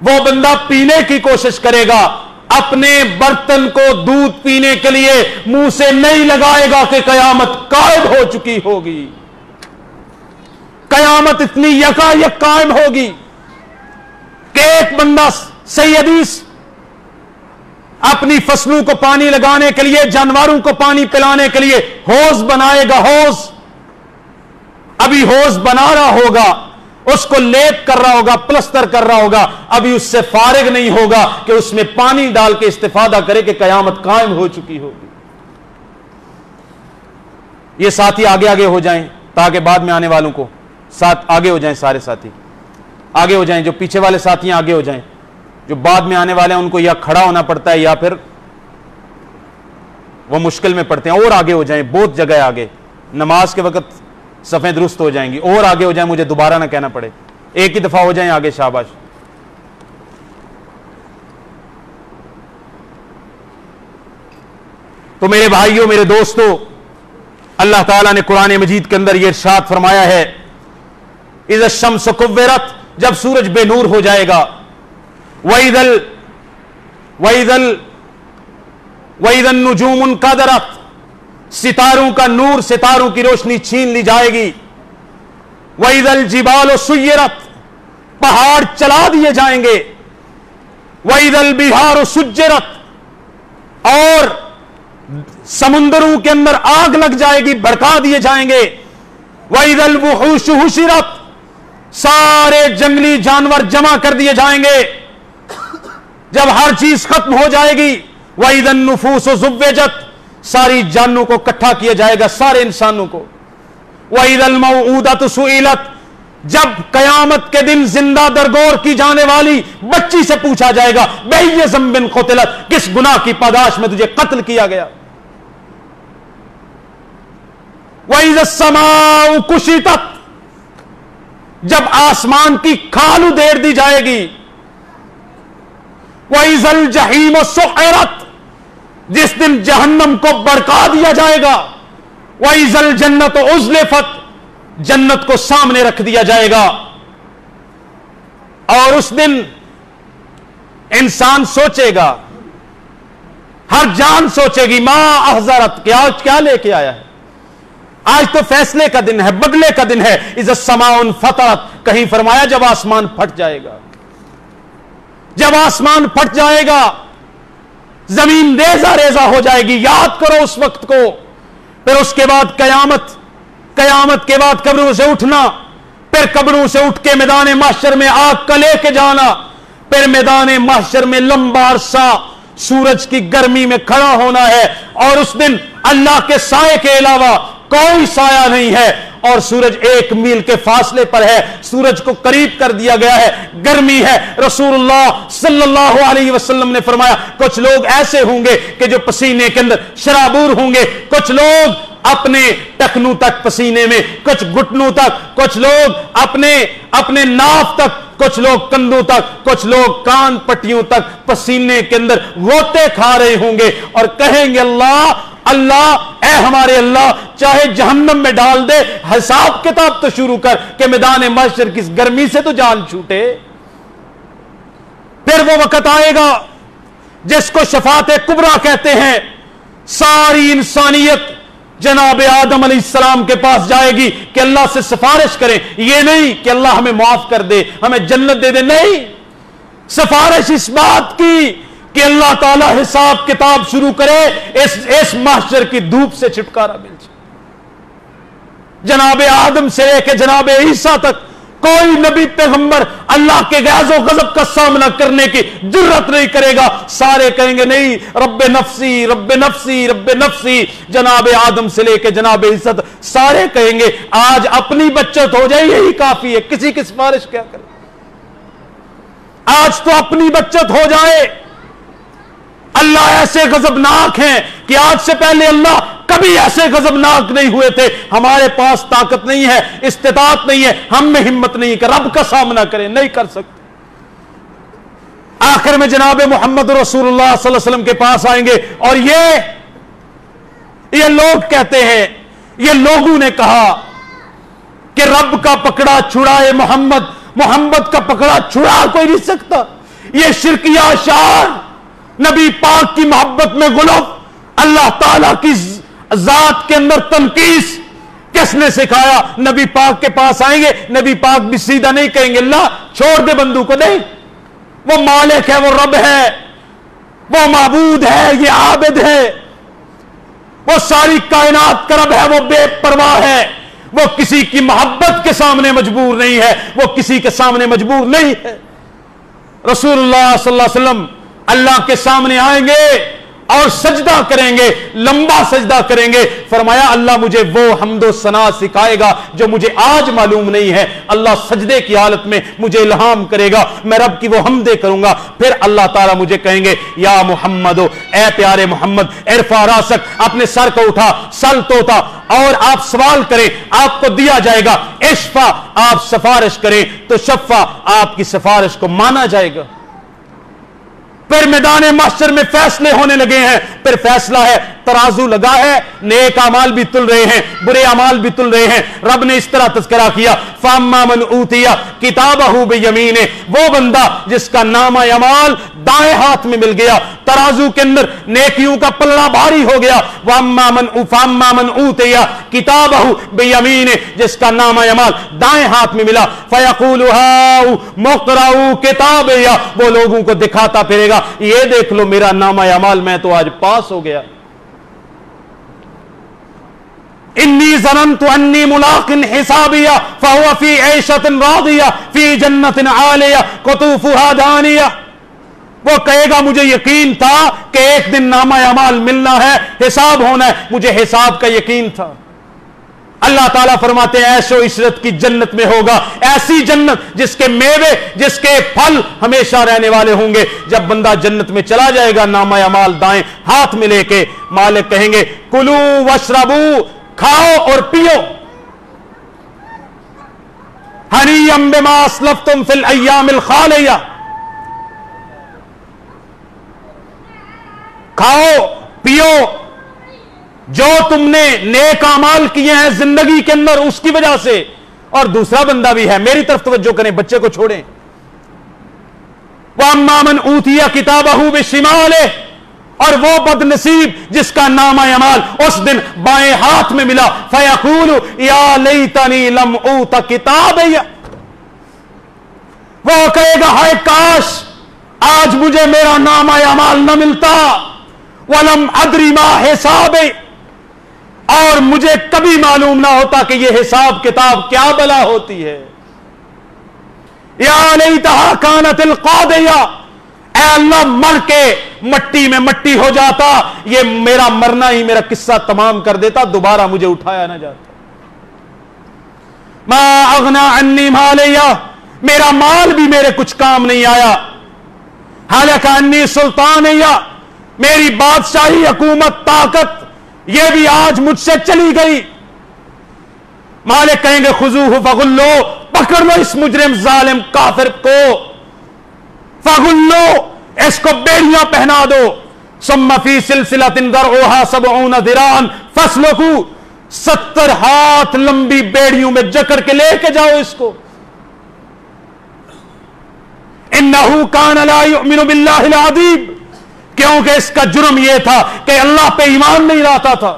وہ بندہ پینے کی کوشش کرے گا، اپنے برتن کو دودھ پینے کے لیے منہ سے نہیں لگائے گا کہ قیامت قائم ہو چکی ہوگی. قیامت اتنی یکایک قائم ہوگی کہ ایک بندہ صحیح حدیث اپنی فصلوں کو پانی لگانے کے لیے، جانوروں کو پانی پلانے کے لیے ہوز بنائے گا. ہوز ابھی ہوز بنا رہا ہوگا، اس کو لیپ کر رہا ہوگا، پلستر کر رہا ہوگا، ابھی اس سے فارغ نہیں ہوگا کہ اس میں پانی ڈال کے استفادہ کرے کہ قیامت قائم ہو چکی ہوگی. یہ ساتھی آگے آگے ہو جائیں تاکہ بعد میں آنے والوں کو ساتھ آگے ہو جائیں. سارے ساتھی آگے ہو جائیں، جو پیچھے والے ساتھی آگے ہو جائیں، جو بعد میں آنے والے ہیں ان کو یا کھڑا ہونا پڑتا ہے یا پھر وہ مشکل میں پڑتے ہیں. اور آگے ہو جائیں، بہت جگہ آگے، نماز کے وقت صفیں درست ہو جائیں گی. اور آگے ہو جائیں، مجھے دوبارہ نہ کہنا پڑے، ایک ہی دفعہ ہو جائیں آگے. شاباش. تو میرے بھائیوں، میرے دوستوں، اللہ تعالیٰ نے قرآن مجید کے اندر یہ ارشاد فرمایا ہے اذا الشمس کورت، جب سورج بے نور ہو جائے گا، وَإِذَا النُّجُومُ انْقَدَرَتْ، ستاروں کا نور، ستاروں کی روشنی چھین لی جائے گی. وَإِذَا الْجِبَالُ سُيِّرَتْ، پہاڑ چلا دیے جائیں گے. وَإِذَا الْبِحَارُ سُجِّرَتْ، اور سمندروں کے اندر آگ لگ جائے گی، بھڑکا دیے جائیں گے. وَإِذَا الْوُحُوشُ حُشِرَتْ، سارے جنگلی جانور جمع کر دیے جائیں گے جب ہر چیز ختم ہو جائے گی. وَإِذَا النُّفُوسُ زُوِّجَتْ، ساری جانوں کو اکٹھا کیا جائے گا، سارے انسانوں کو. وَإِذَا الْمَوْعُودَةُ سُئِلَتْ، جب قیامت کے دن زندہ درگور کی جانے والی بچی سے پوچھا جائے گا بِأَيِّ ذَنبٍ قُتِلَتْ، کس گناہ کی پاداش میں تجھے قتل کیا گیا. وَإِذَا السَّمَاءُ كُشِطَتْ، جب آسمان کی کھال ادھیڑ دی جائے گی. وَإِذَا الْجَحِيمُ سُعِّرَتْ، جس دن جہنم کو بڑکا دیا جائے گا. وَإِذَا الْجَنَّةُ أُزْلِفَتْ، جنت کو سامنے رکھ دیا جائے گا. اور اس دن انسان سوچے گا، ہر جان سوچے گی ما احضرت، کیا لے کے آیا ہے. آج تو فیصلے کا دن ہے، بدلے کا دن ہے. اذا السماء انفطرت، کہیں فرمایا جب آسمان پھٹ جائے گا. جب آسمان پھٹ جائے گا، زمین ریزہ ریزہ ہو جائے گی. یاد کرو اس وقت کو. پھر اس کے بعد قیامت کے بعد قبروں سے اٹھنا، پھر قبروں سے اٹھ کے میدان محشر میں آگ کا لے کے جانا، پھر میدان محشر میں لمبا عرصہ سورج کی گرمی میں کھڑا ہونا ہے. اور اس دن اللہ کے سائے کے علاوہ کوئی سایہ نہیں ہے، اور سورج 1 میل کے فاصلے پر ہے. سورج کو قریب کر دیا گیا ہے، گرمی ہے. رسول اللہ صلی اللہ علیہ وسلم نے فرمایا کچھ لوگ ایسے ہوں گے کہ جو پسینے کے اندر شرابور ہوں گے، کچھ لوگ اپنے ٹکنوں تک پسینے میں، کچھ گھٹنوں تک، کچھ لوگ اپنے ناف تک، کچھ لوگ کندھوں تک، کچھ لوگ کان پٹیوں تک پسینے کے اندر غوطے کھا رہے ہوں گے اور کہیں گے اللہ اے ہمارے اللہ، چاہے جہنم میں ڈال دے، حساب کتاب تو شروع کر کہ میدان محشر کی گرمی سے تو جان چھوٹے. پھر وہ وقت آئے گا جس کو شفاعت کبریٰ کہتے ہیں. ساری انسانیت جناب آدم علیہ السلام کے پاس جائے گی کہ اللہ سے سفارش کریں. یہ نہیں کہ اللہ ہمیں معاف کر دے، ہمیں جنت دے دے، نہیں. سفارش اس بات کی کہ اللہ تعالی حساب کتاب شروع کرے، اس محشر کی دھوپ سے چھٹکارا مل جائے. جناب آدم سے لے کے جناب عیسیٰ تک کوئی نبی پیغمبر اللہ کے غیظ و غضب کا سامنا کرنے کی جرت نہیں کرے گا. سارے کہیں گے نہیں، رب نفسی رب نفسی رب نفسی. جناب آدم سے لے کے جناب عیسیٰ تک سارے کہیں گے آج اپنی بچت ہو جائے یہی کافی ہے، کسی کی سفارش کیا کرے. آج تو اپنی بچت ہو جائے. اللہ ایسے غضبناک ہیں کہ آج سے پہلے اللہ کبھی ایسے غضبناک نہیں ہوئے تھے. ہمارے پاس طاقت نہیں ہے، استطاعت نہیں ہے، ہم میں ہمت نہیں کہ رب کا سامنا کریں، نہیں کر سکتے. آخر میں جناب محمد رسول اللہ صلی اللہ علیہ وسلم کے پاس آئیں گے اور یہ لوگ کہتے ہیں، یہ لوگوں نے کہا کہ رب کا پکڑا چھڑائے محمد کا پکڑا چھڑا کوئی نہیں سکتا. یہ شرکیہ اشعار، نبی پاک کی محبت میں غلو، اللہ تعالیٰ کی ذات کے اندر تنقیص کس نے سکھایا؟ نبی پاک کے پاس آئیں گے، نبی پاک بھی سیدھا نہیں کہیں گے اللہ چھوڑ دے بندوں کو، نہیں، وہ مالک ہے، وہ رب ہے، وہ معبود ہے، یہ عابد ہے، وہ ساری کائنات کا رب ہے، وہ بے پرواہ ہے، وہ کسی کی محبت کے سامنے مجبور نہیں ہے، وہ کسی کے سامنے مجبور نہیں ہے۔ رسول اللہ صلی اللہ علیہ وسلم اللہ کے سامنے آئیں گے اور سجدہ کریں گے، لمبا سجدہ کریں گے، فرمایا اللہ مجھے وہ حمد و ثنا سکھائے گا جو مجھے آج معلوم نہیں ہے۔ اللہ سجدے کی حالت میں مجھے الہام کرے گا، میں رب کی وہ حمدیں کروں گا، پھر اللہ تعالیٰ مجھے کہیں گے یا محمد، اے پیارے محمد، ارفع راسک، اپنے سر کو اٹھا، سل توتا، اور آپ سوال کریں آپ کو دیا جائے گا، اشفا، آپ سفارش کریں تو شفا، آپ کی سفارش کو مانا جائے گا۔ پھر میدان محشر میں فیصلے ہونے لگے ہیں، پھر فیصلہ ہے، ترازو لگا ہے، نیک اعمال بھی تل رہے ہیں، برے اعمال بھی تل رہے ہیں۔ رب نے اس طرح تذکرہ کیا، فَأَمَّا مَنْ أُوتِيَ كِتَابَهُ بِيَمِينِهِ، وہ بندہ جس کا نامہ اعمال دائیں ہاتھ میں مل گیا، ترازو کے اندر نیکیوں کا پلڑا بھاری ہو گیا۔ فَأَمَّا مَنْ أُوتِيَ كِتَابَهُ بِيَمِينِهِ، جس کا نامہ اعمال دائیں ہاتھ میں ملا، فَيَقُولُ هَاؤُمُ اقْرَءُوا كِتَابِيَهْ، وہ لوگوں کو دکھاتا پھرے گا، یہ دیکھ لو میرا نامہ اعمال، میں تو آج پاس ہو گیا۔ انی ظننت انی ملاق حسابیہ فہو فی عیشۃ راضیہ فی جنت عالیہ قطوفها دانیہ، وہ کہے گا مجھے یقین تھا کہ ایک دن نامہ اعمال ملنا ہے، حساب ہونا ہے، مجھے حساب کا یقین تھا۔ اللہ تعالیٰ فرماتے ہیں عیش و عشرت کی جنت میں ہوگا، ایسی جنت جس کے میوے، جس کے پھل ہمیشہ رہنے والے ہوں گے۔ جب بندہ جنت میں چلا جائے گا نامہ اعمال دائیں ہاتھ میں لے کے، مالک کہیں گے کلو واشربو، کھاؤ اور پیو، ہنیئم بما اسلفتم فی الایام الخالیہ، کھاؤ پیو جو تم نے نیک اعمال کیے ہیں زندگی کے اندر اس کی وجہ سے۔ اور دوسرا بندہ بھی ہے، میری طرف توجہ کریں، بچے کو چھوڑیں۔ وَأَمَّا مَنْ أُوتِيَ كِتَابَهُ بِشِمَالِهِ، اور وہ بد نصیب جس کا نامہ اعمال اس دن بائیں ہاتھ میں ملا، فَيَقُولُ يَا لَيْتَنِي لَمْ أُوتَ كِتَابِيَهْ، وہ کہے گا ہائے کاش آج مجھے میرا نامہ اعمال نہ ملتا، وَلَمْ أَدْرِ مَا حِسَابِي، اور مجھے کبھی معلوم نہ ہوتا کہ یہ حساب کتاب کیا بلا ہوتی ہے۔ یا لیتہا کانت القاضیہ، اے اللہ مر کے مٹی میں مٹی ہو جاتا، یہ میرا مرنا ہی میرا قصہ تمام کر دیتا، دوبارہ مجھے اٹھایا نہ جاتا۔ ما اغنا عنی مالیہ، میرا مال بھی میرے کچھ کام نہیں آیا۔ حالک عنی سلطانیہ، میری بادشاہی حکومت طاقت یہ بھی آج مجھ سے چلی گئی۔ مالک کہیں گے خذوہ فغلو، پکڑ لو اس مجرم ظالم کافر کو، فغلو، اس کو بیڑیاں پہنا دو، ثم فی سلسلۃ ذرعها 70 ذراعا فاسلکوا، 70 ہاتھ لمبی بیڑیوں میں جکڑ کے لے کے جاؤ اس کو۔ انہ کان لا یؤمن باللہ العظیم، کیونکہ اس کا جرم یہ تھا کہ اللہ پہ ایمان نہیں لاتا تھا۔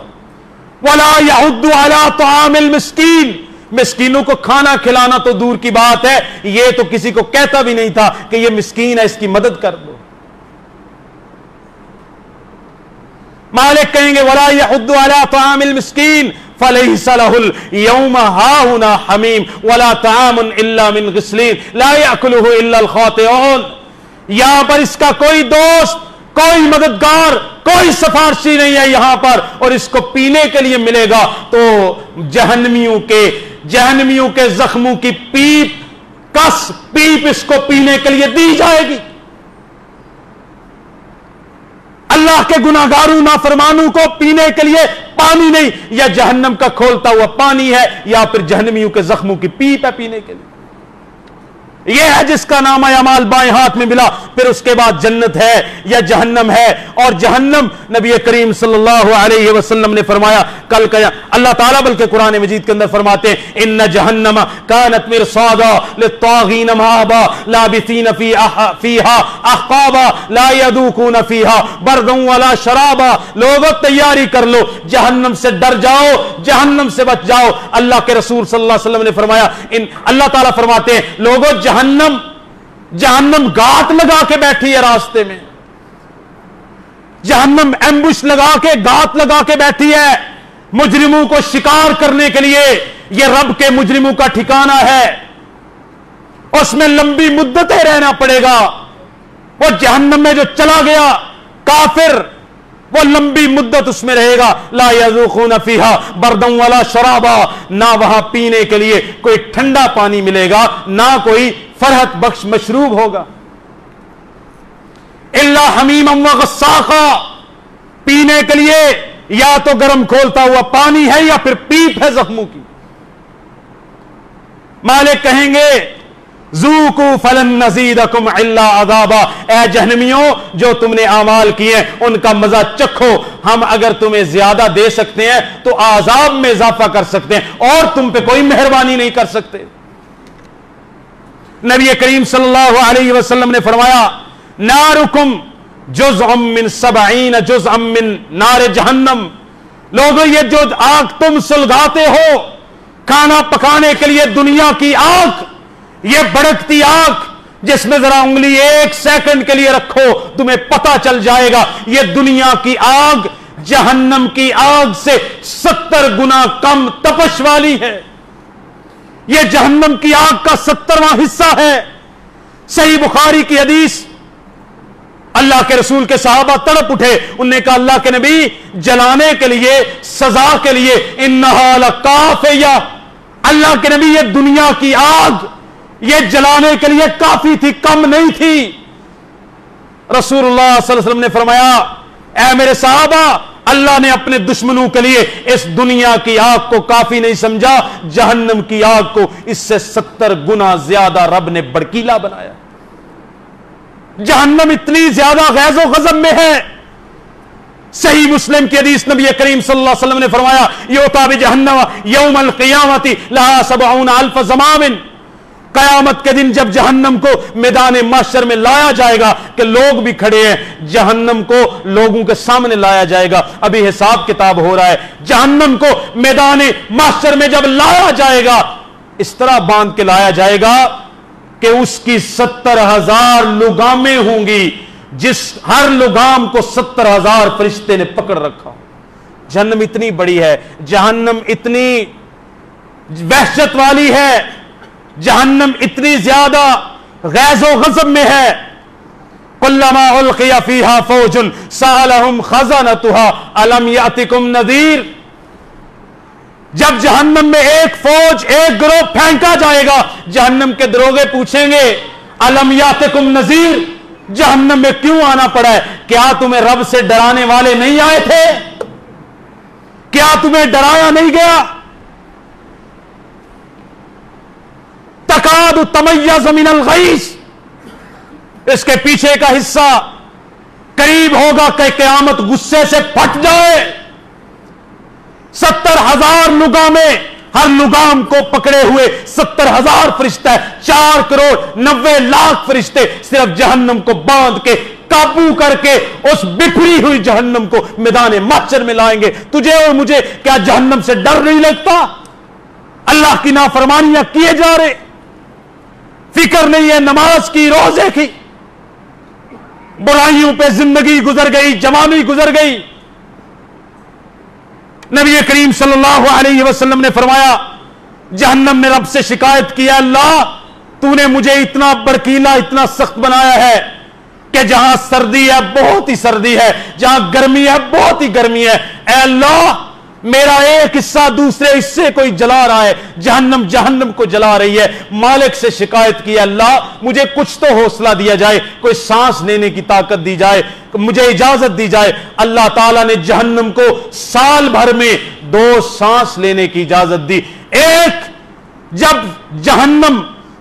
وَلَا يَحُضُّ عَلَىٰ طَعَامِ الْمِسْكِينِ، مسکینوں کو کھانا کھلانا تو دور کی بات ہے، یہ تو کسی کو کہتا بھی نہیں تھا کہ یہ مسکین ہے اس کی مدد کر دو۔ مالک کہیں گے وَلَا يَحُضُّ عَلَىٰ طَعَامِ الْمِسْكِينِ فَلَيْسَ لَهُ الْيَوْمَ هَاهُنَا حَمِيمٌ وَلَا طَعَامٌ إِلَّا مِنْ غِسْلِينٍ لَا يَأْكُلُهُ إِلَّا الْخَاطِئُونَ، یہاں پر اس کا کوئی دوست، کوئی مددگار، کوئی سفارشی نہیں ہے یہاں پر، اور اس کو پینے کے لیے ملے گا تو جہنمیوں کے زخموں کی پیپ اس کو پینے کے لیے دی جائے گی۔ اللہ کے گناہگاروں نافرمانوں کو پینے کے لیے پانی نہیں، یا جہنم کا کھولتا ہوا پانی ہے، یا پھر جہنمیوں کے زخموں کی پیپ ہے پینے کے لیے۔ یہ ہے جس کا نام اعمال بائیں ہاتھ میں ملا، پھر اس کے بعد جنت ہے یا جہنم ہے. اور جہنم نبی کریم صلی اللہ علیہ وسلم نے فرمایا کل کا اللہ تعالیٰ بلکہ قرآن مجید کے اندر فرماتے ہیں ان جہنم کانت مرصادا للطاغین مآبا لابثین فیہا احقابا لا یذوقون فیہا بردا ولا شرابا. لوگوں تیاری کر لو، جہنم سے ڈر جاؤ، جہنم سے بچ جاؤ. اللہ کے رسول صلی اللہ علیہ وسلم نے فرمایا اللہ تعالیٰ فرماتے ہیں لوگوں جہنم گات لگا کے بیٹھی ہے راستے میں، جہنم ایمبوش لگا کے گات لگا کے بیٹھی ہے مجرموں کو شکار کرنے کے لیے. یہ رب کے مجرموں کا ٹھکانہ ہے، اس میں لمبی مدتیں رہنا پڑے گا. وہ جہنم میں جو چلا گیا کافر وہ لمبی مدت اس میں رہے گا. لا یذوقون فیہا بردا ولا شرابا، نہ وہاں پینے کے لیے کوئی ٹھنڈا پانی ملے گا، نہ کوئی فرحت بخش مشروب ہوگا. الا حمیما وغساقا، پینے کے لیے یا تو گرم کھولتا ہوا پانی ہے یا پھر پیپ ہے زخموں کی. مالک کہیں گے ذوقوا فلن نزیدکم الا عذابا، اے جہنمیوں جو تم نے اعمال کیے ان کا مزہ چکھو، ہم اگر تمہیں زیادہ دے سکتے ہیں تو عذاب میں اضافہ کر سکتے ہیں اور تم پہ کوئی مہربانی نہیں کر سکتے. نبی کریم صلی اللہ علیہ وسلم نے فرمایا نارکم جزء من 70 جزءا من نار جہنم. لوگوں یہ جو آگ تم سلگاتے ہو کھانا پکانے کے لیے دنیا کی آگ، یہ بڑکتی آگ جس میں ذرا انگلی 1 سیکنڈ کے لیے رکھو تمہیں پتہ چل جائے گا یہ دنیا کی آگ جہنم کی آگ سے 70 گنا کم تپش والی ہے. یہ جہنم کی آگ کا 70واں حصہ ہے. صحیح بخاری کی حدیث، اللہ کے رسول کے صحابہ تڑپ اٹھے، انہوں نے کہا اللہ کے نبی جلانے کے لیے سزا کے لیے انہا لکافیہ، اللہ کے نبی یہ دنیا کی آگ یہ جلانے کے لیے کافی تھی، کم نہیں تھی. رسول اللہ صلی اللہ علیہ وسلم نے فرمایا اے میرے صحابہ اللہ نے اپنے دشمنوں کے لیے اس دنیا کی آگ کو کافی نہیں سمجھا، جہنم کی آگ کو اس سے 70 گنا زیادہ رب نے بڑکیلا بنایا. جہنم اتنی زیادہ غیظ و غضب میں ہے. صحیح مسلم کی حدیث نبی کریم صلی اللہ علیہ وسلم نے فرمایا یؤتی بجہنم یوم القیامت لہا 70,000 زمام. قیامت کے دن جب جہنم کو میدان محشر میں لایا جائے گا کہ لوگ بھی کھڑے ہیں، جہنم کو لوگوں کے سامنے لایا جائے گا، ابھی حساب کتاب ہو رہا ہے. جہنم کو میدان محشر میں جب لایا جائے گا اس طرح باندھ کے لایا جائے گا کہ اس کی 70,000 لگامیں ہوں گی، جس ہر لگام کو 70,000 فرشتے نے پکڑ رکھا. جہنم اتنی بڑی ہے، جہنم اتنی وحشت والی ہے، جہنم اتنی زیادہ غیظ و غضب میں ہے. کلما القی فیہا فوج سألہم خزنتها الم یأتکم نذیر. جب جہنم میں ایک فوج ایک گروہ پھینکا جائے گا جہنم کے دروغے پوچھیں گے الم یأتکم نذیر، جہنم میں کیوں آنا پڑا ہے؟ کیا تمہیں رب سے ڈرانے والے نہیں آئے تھے؟ کیا تمہیں ڈرایا نہیں گیا؟ تکاد تمیز من الغیظ، اس کے پیچھے کا حصہ قریب ہوگا کہ قیامت غصے سے پھٹ جائے. 70,000 لگامیں، ہر لگام کو پکڑے ہوئے 70,000 فرشتے، 4,90,00,000 فرشتے صرف جہنم کو باندھ کے قابو کر کے اس بکھری ہوئی جہنم کو میدان محشر میں لائیں گے. تجھے اور مجھے کیا جہنم سے ڈر نہیں لگتا؟ اللہ کی نافرمانیاں کیے جا رہے، فکر نہیں ہے نماز کی، روزے کی، برائیوں پہ زندگی گزر گئی، جوانی گزر گئی. نبی کریم صلی اللہ علیہ وسلم نے فرمایا جہنم نے رب سے شکایت کیا اللہ تو نے مجھے اتنا بڑکیلا اتنا سخت بنایا ہے کہ جہاں سردی ہے بہت ہی سردی ہے، جہاں گرمی ہے بہت ہی گرمی ہے. اے اللہ میرا ایک حصہ دوسرے حصے کو جلا رہا ہے، جہنم کو جلا رہی ہے. مالک سے شکایت کی اللہ مجھے کچھ تو حوصلہ دیا جائے، کوئی سانس لینے کی طاقت دی جائے، مجھے اجازت دی جائے. اللہ تعالیٰ نے جہنم کو سال بھر میں 2 سانس لینے کی اجازت دی. ایک جب جہنم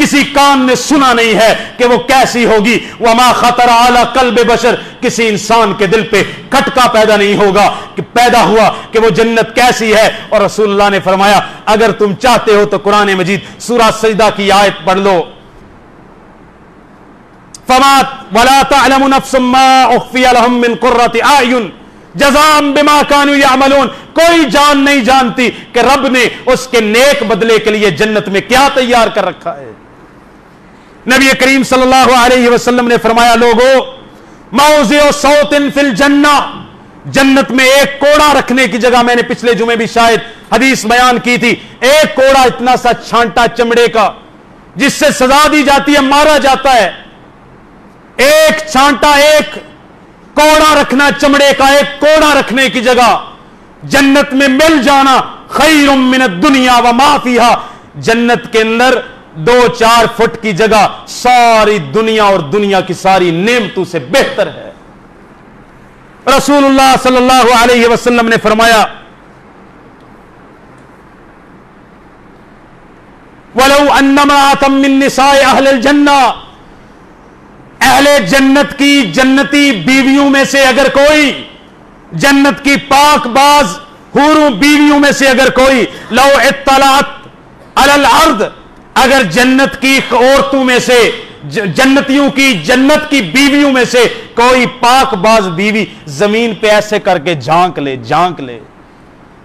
کسی کان نے سنا نہیں ہے کہ وہ کیسی ہوگی. وما خطر علی قلب بشر, کسی انسان کے دل پہ کھٹکا پیدا نہیں ہوگا کہ پیدا ہوا کہ وہ جنت کیسی ہے. اور رسول اللہ نے فرمایا اگر تم چاہتے ہو تو قرآن مجید سورہ سجدہ کی آیت پڑھ لو, فما ولا تعلم نفس ما اخفی لهم من قرۃ اعین جزاء بما كانوا يعملون, کوئی جان نہیں جانتی کہ رب نے اس کے نیک بدلے کے لیے جنت میں کیا تیار کر رکھا ہے. نبی کریم صلی اللہ علیہ وسلم نے فرمایا لوگو موضع صوت فی الجنہ, جنت میں ایک کوڑا رکھنے کی جگہ, میں نے پچھلے جمعے بھی شاید حدیث بیان کی تھی, ایک کوڑا اتنا سا چھانٹا چمڑے کا جس سے سزا دی جاتی ہے, مارا جاتا ہے, ایک چھانٹا, ایک کوڑا رکھنا چمڑے کا, ایک کوڑا رکھنے کی جگہ جنت میں مل جانا خیر من الدنیا وما فیہا, جنت کے اندر 2-4 فٹ کی جگہ ساری دنیا اور دنیا کی ساری نعمتوں سے بہتر ہے. رسول اللہ صلی اللہ علیہ وسلم نے فرمایا وَلَوْ أَنَّمَا أَتَمْ مِن نِّسَاءِ أَهْلِ الْجَنَّةِ, اہل جنت کی جنتی بیویوں میں سے اگر کوئی, جنت کی پاک باز حوروں بیویوں میں سے اگر کوئی, لو اطلعت علی الارض, اگر جنت کی عورتوں میں سے, جنتیوں کی, جنت کی بیویوں میں سے کوئی پاک باز بیوی زمین پہ ایسے کر کے جھانک لے,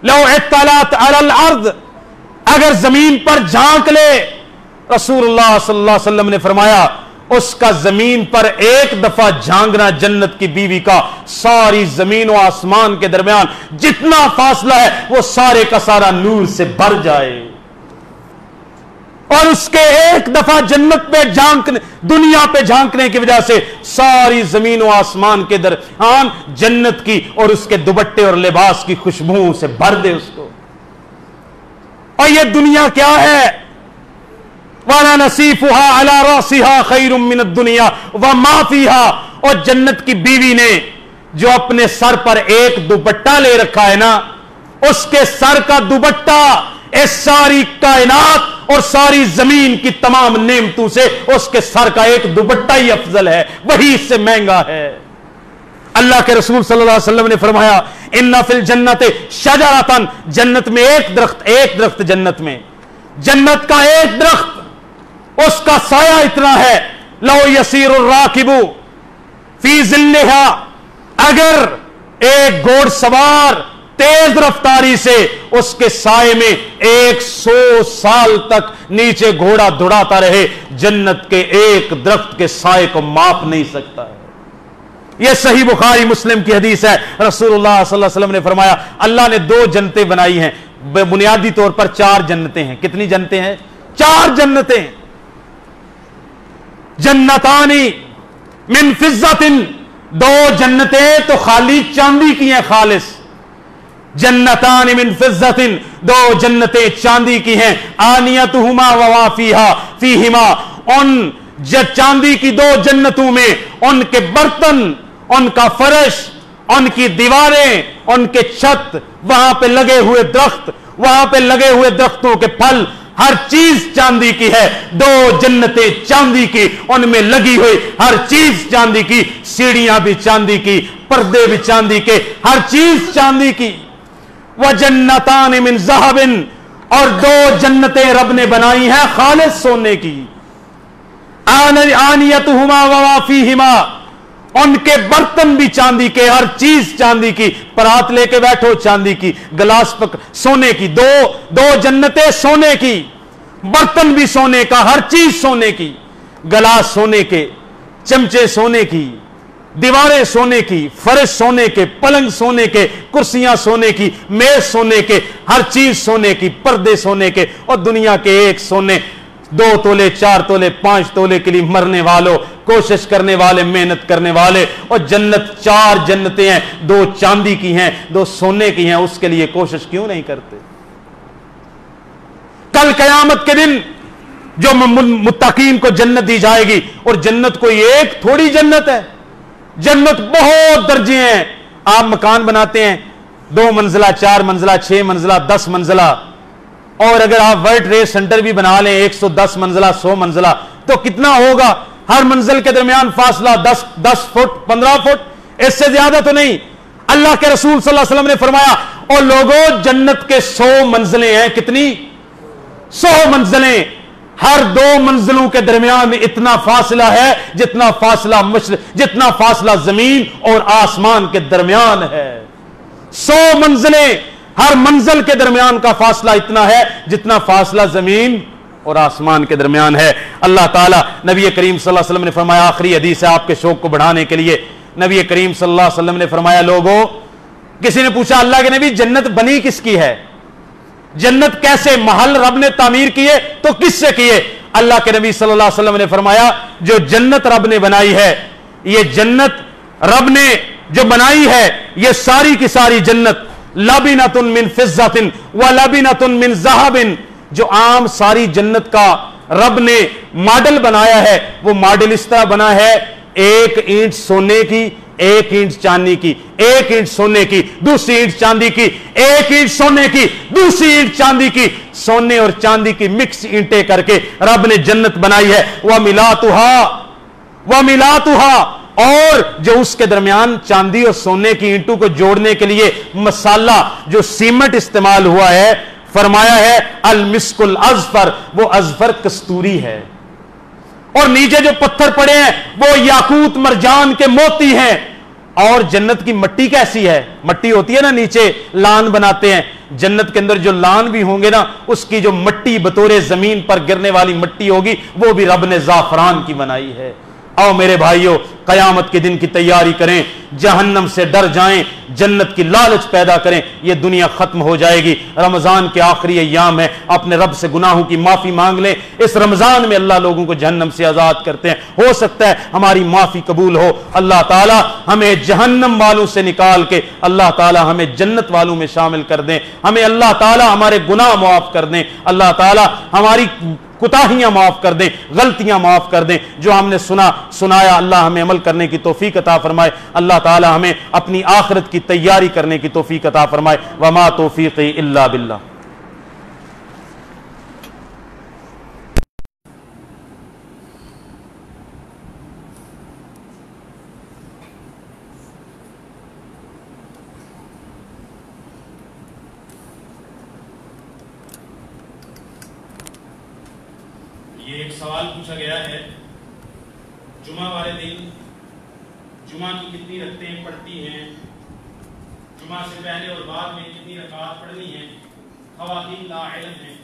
لو اطلعت علی الارض, اگر زمین پر جھانک لے, رسول اللہ صلی اللہ علیہ وسلم نے فرمایا اس کا زمین پر ایک دفعہ جھانکنا جنت کی بیوی کا ساری زمین و آسمان کے درمیان جتنا فاصلہ ہے وہ سارے کا سارا نور سے بھر جائے. اور اس کے ایک دفعہ جنت پہ جھانکنے, دنیا پہ جھانکنے کی وجہ سے ساری زمین و آسمان کے درمیان جنت کی اور اس کے دوپٹے اور لباس کی خوشبوؤں سے بھر دے اس کو. اور یہ دنیا کیا ہے؟ وَلَا نَصِيفُهَا عَلَى رَأْسِهَا خَيْرٌ مِّنَ الدُّنْيَا وَمَا فِيهَا, اور جنت کی بیوی نے جو اپنے سر پر ایک دوپٹہ لے رکھا ہے نا, اس کے سر کا دوپٹہ اس ساری کائنات اور ساری زمین کی تمام نعمتوں سے اس کے سر کا ایک دوپٹہ ہی افضل ہے, وہی اس سے مہنگا ہے. اللہ کے رسول صلی اللہ علیہ وسلم نے فرمایا اِنَّ فِي الْجَنَّةِ شَجَرَةً, جنت میں ایک درخت, جنت میں, جنت کا ایک درخت, اس کا سایہ اتنا ہے, لو یسیر الراکب فی ظلھا, اگر ایک گھوڑ سوار تیز رفتاری سے اس کے سائے میں 100 سال تک نیچے گھوڑا دوڑاتا رہے, جنت کے ایک درخت کے سائے کو ماپ نہیں سکتا ہے. یہ صحیح بخاری مسلم کی حدیث ہے. رسول اللہ صلی اللہ علیہ وسلم نے فرمایا اللہ نے 2 جنتیں بنائی ہیں, بنیادی طور پر 4 جنتیں ہیں. کتنی جنتیں ہیں؟ 4 جنتیں. جنتانی من فضت, 2 جنتیں تو خالی چاندی کی ہیں, خالص. جنتان من فضت, 2 جنتیں چاندی کی ہیں. آنیتہما وما فیہما, ان چاندی کی 2 جنتوں میں ان کے برتن, ان کا فرش, ان کی دیواریں, ان کے چھت, وہاں پہ لگے ہوئے درخت, وہاں پہ لگے ہوئے درختوں کے پھل, ہر چیز چاندی کی ہے. 2 جنتیں چاندی کی, ان میں لگی ہوئی ہر چیز چاندی کی, سیڑھیاں بھی چاندی کی, پردے بھی چاندی کے, ہر چیز چاندی کی. وَجَنَّتَانِ مِن ذَهَبٍ, اور 2 جنتیں رب نے بنائی ہیں خالص سونے کی. آنیتہما وما فیہما, ان کے برتن بھی چاندی کے, ہر چیز چاندی کی, پرات لے کے بیٹھو چاندی کی, گلاس سونے کی. 2 جنتیں سونے کی, برتن بھی سونے کا, ہر چیز سونے کی, گلاس سونے کے, چمچے سونے کی, دیواریں سونے کی, فرش سونے کے, پلنگ سونے کے, کرسیاں سونے کی, میز سونے کے, ہر چیز سونے کی, پردے سونے کے. اور دنیا کے ایک سونے 2 تولے 4 تولے 5 تولے کے لیے مرنے والوں, کوشش کرنے والے, محنت کرنے والے. اور جنت 4 جنتیں ہیں, 2 چاندی کی ہیں, 2 سونے کی ہیں, اس کے لیے کوشش کیوں نہیں کرتے؟ کل قیامت کے دن جو متقین کو جنت دی جائے گی, اور جنت کوئی ایک تھوڑی جنت ہے, جنت بہت درجے ہیں. آپ مکان بناتے ہیں 2 منزلہ 4 منزلہ 6 منزلہ 10 منزلہ, اور اگر آپ ورلڈ ٹریڈ سینٹر بھی بنا لیں 110 منزلہ 100 منزلہ تو کتنا ہوگا؟ ہر منزل کے درمیان فاصلہ 10 فٹ 15 فٹ، اس سے زیادہ تو نہیں۔ اللہ کے رسول صلی اللہ علیہ وسلم نے فرمایا اور لوگوں جنت کے 100 منزلیں ہیں، کتنی؟ 100 منزلیں، ہر 2 منزلوں کے درمیان اتنا فاصلہ ہے جتنا فاصلہ زمین اور آسمان کے درمیان ہے۔ 100 منزلیں، ہر منزل کے درمیان کا فاصلہ اتنا ہے جتنا فاصلہ زمین اور آسمان کے درمیان ہے۔ اللہ تعالیٰ، نبی کریم صلی اللہ علیہ وسلم نے فرمایا، آخری حدیث ہے آپ کے شوق کو بڑھانے کے لیے، نبی کریم صلی اللہ علیہ وسلم نے فرمایا لوگوں، کسی نے پوچھا اللہ کے نبی جنت بنی کس کی ہے؟ جنت کیسے؟ محل رب نے تعمیر کیے تو کس سے کیے؟ اللہ کے نبی صلی اللہ علیہ وسلم نے فرمایا جو جنت رب نے بنائی ہے، یہ جنت رب نے جو بنائی ہے، یہ ساری کی ساری جنت لبنۃ من فضۃ ولبنۃ من ذہب، جو عام ساری جنت کا رب نے ماڈل بنایا ہے، وہ ماڈل اس طرح بنا ہے 1 اینٹ سونے کی، 1 اینٹ چاندی کی، 1 اینٹ سونے کی، دوسری اینٹ چاندی کی، 1 اینٹ سونے کی، دوسری اینٹ چاندی کی، سونے اور چاندی کی مکس اینٹیں کر کے رب نے جنت بنائی ہے۔ وَمِلَاتُهَا، اور جو اس کے درمیان چاندی اور سونے کی اینٹوں کو جوڑنے کے لیے مسالہ جو سیمنٹ استعمال ہوا ہے، فرمایا ہے المسک الازفر، وہ ازفر کستوری ہے، اور نیچے جو پتھر پڑے ہیں وہ یاقوت مرجان کے موتی ہیں۔ اور جنت کی مٹی کیسی ہے؟ مٹی ہوتی ہے نا نیچے لان بناتے ہیں، جنت کے اندر جو لان بھی ہوں گے نا، اس کی جو مٹی بطور زمین پر گرنے والی مٹی ہوگی وہ بھی رب نے زعفران کی بنائی ہے۔ آؤ میرے بھائیوں، قیامت کے دن کی تیاری کریں، جہنم سے ڈر جائیں، جنت کی لالچ پیدا کریں، یہ دنیا ختم ہو جائے گی۔ رمضان کے آخری ایام ہے، اپنے رب سے گناہوں کی معافی مانگ لیں۔ اس رمضان میں اللہ لوگوں کو جہنم سے آزاد کرتے ہیں، ہو سکتا ہے ہماری معافی قبول ہو۔ اللہ تعالی ہمیں جہنم والوں سے نکال کے اللہ تعالی ہمیں جنت والوں میں شامل کر دیں، ہمیں اللہ تعالی ہمارے گناہ معاف کر دیں، اللہ تعالی ہماری کوتاہیاں معاف کر دیں، غلطیاں معاف کر دیں، جو ہم نے سنایا اللہ ہمیں عمل کرنے کی توفیق عطا فرمائے، اللہ تعالی ہمیں اپنی آخرت کی تیاری کرنے کی توفیق عطا فرمائے۔ وما توفیقی الا باللہ۔ یہ ایک سوال پوچھا گیا ہے، جمعہ والے دن جمعہ کی کتنی رکعتیں پڑھتی ہیں؟ جمعہ سے پہلے اور بعد میں کتنی رکعات پڑھنی ہیں؟ خواتین لا علم ہیں۔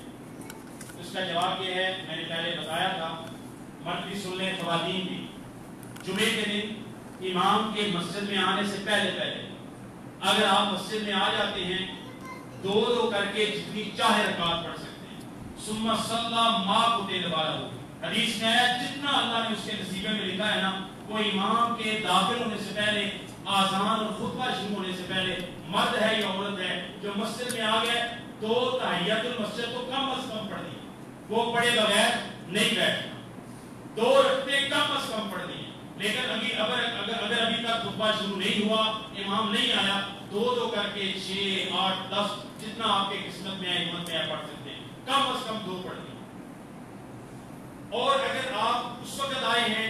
اس کا جواب یہ ہے، میں نے پہلے بتایا تھا، مرد بھی سن لیں خواتین بھی، جمعے کے دن امام کے مسجد میں آنے سے پہلے اگر آپ مسجد میں آ جاتے ہیں، 2 کر کے جتنی چاہے رکعات پڑھ سکتے ہیں۔ ثم صلی ما کتب له، حدیث میں ہے جتنا اللہ نے اس کے نصیبے میں لکھا ہے نا، وہ امام کے داخل ہونے سے پہلے، آذان اور خطبہ شروع ہونے سے پہلے، مرد ہے یا عورت ہے جو مسجد میں آ گئے، 2 تحیۃ المسجد تو کم از کم پڑھنی ہے، وہ پڑھے بغیر نہیں بیٹھنا، 2 رکعتیں کم از کم پڑھنی ہے۔ لیکن اگر ابھی تک خطبہ شروع نہیں ہوا، امام نہیں آیا، 2 کر کے 6 8 10 جتنا آپ کے قسمت میں ہے، ہمت میں ہے، پڑھ سکتے ہیں، کم از کم 2 پڑھنی ہے۔ اور اگر آپ اس وقت آئے ہیں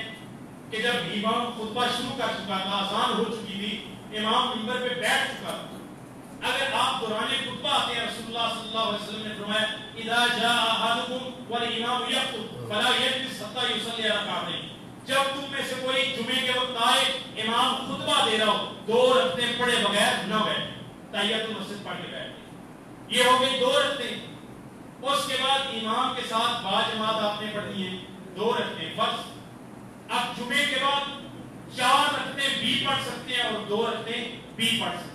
کہ جب امام خطبہ شروع کر چکا تھا، اذان ہو چکی تھی، امام منبر پہ بیٹھ چکا تھا، اگر آپ دوران خطبہ آتے ہیں، رسول اللہ صلی اللہ علیہ وسلم نے فرمایا اذا جاء احدكم والامام يخطب فلا يجلس حتى يصلي ركعتين، جب تم میں سے کوئی جمعے کے وقت آئے، امام خطبہ دے رہا ہو، 2 رکعتیں پڑھے بغیر نہ بیٹھے، تحیۃ المسجد پڑھ کے بیٹھے۔ یہ ہو گئی 2 رکعتیں۔ اس کے بعد امام کے ساتھ با جماعت آپ نے پڑھنی ہے، 2 رکعتیں فرض۔ اب جمعے کے بعد 4 رکعتیں بھی پڑھ سکتے ہیں اور 2 رکعتیں بھی پڑھ سکتے ہیں۔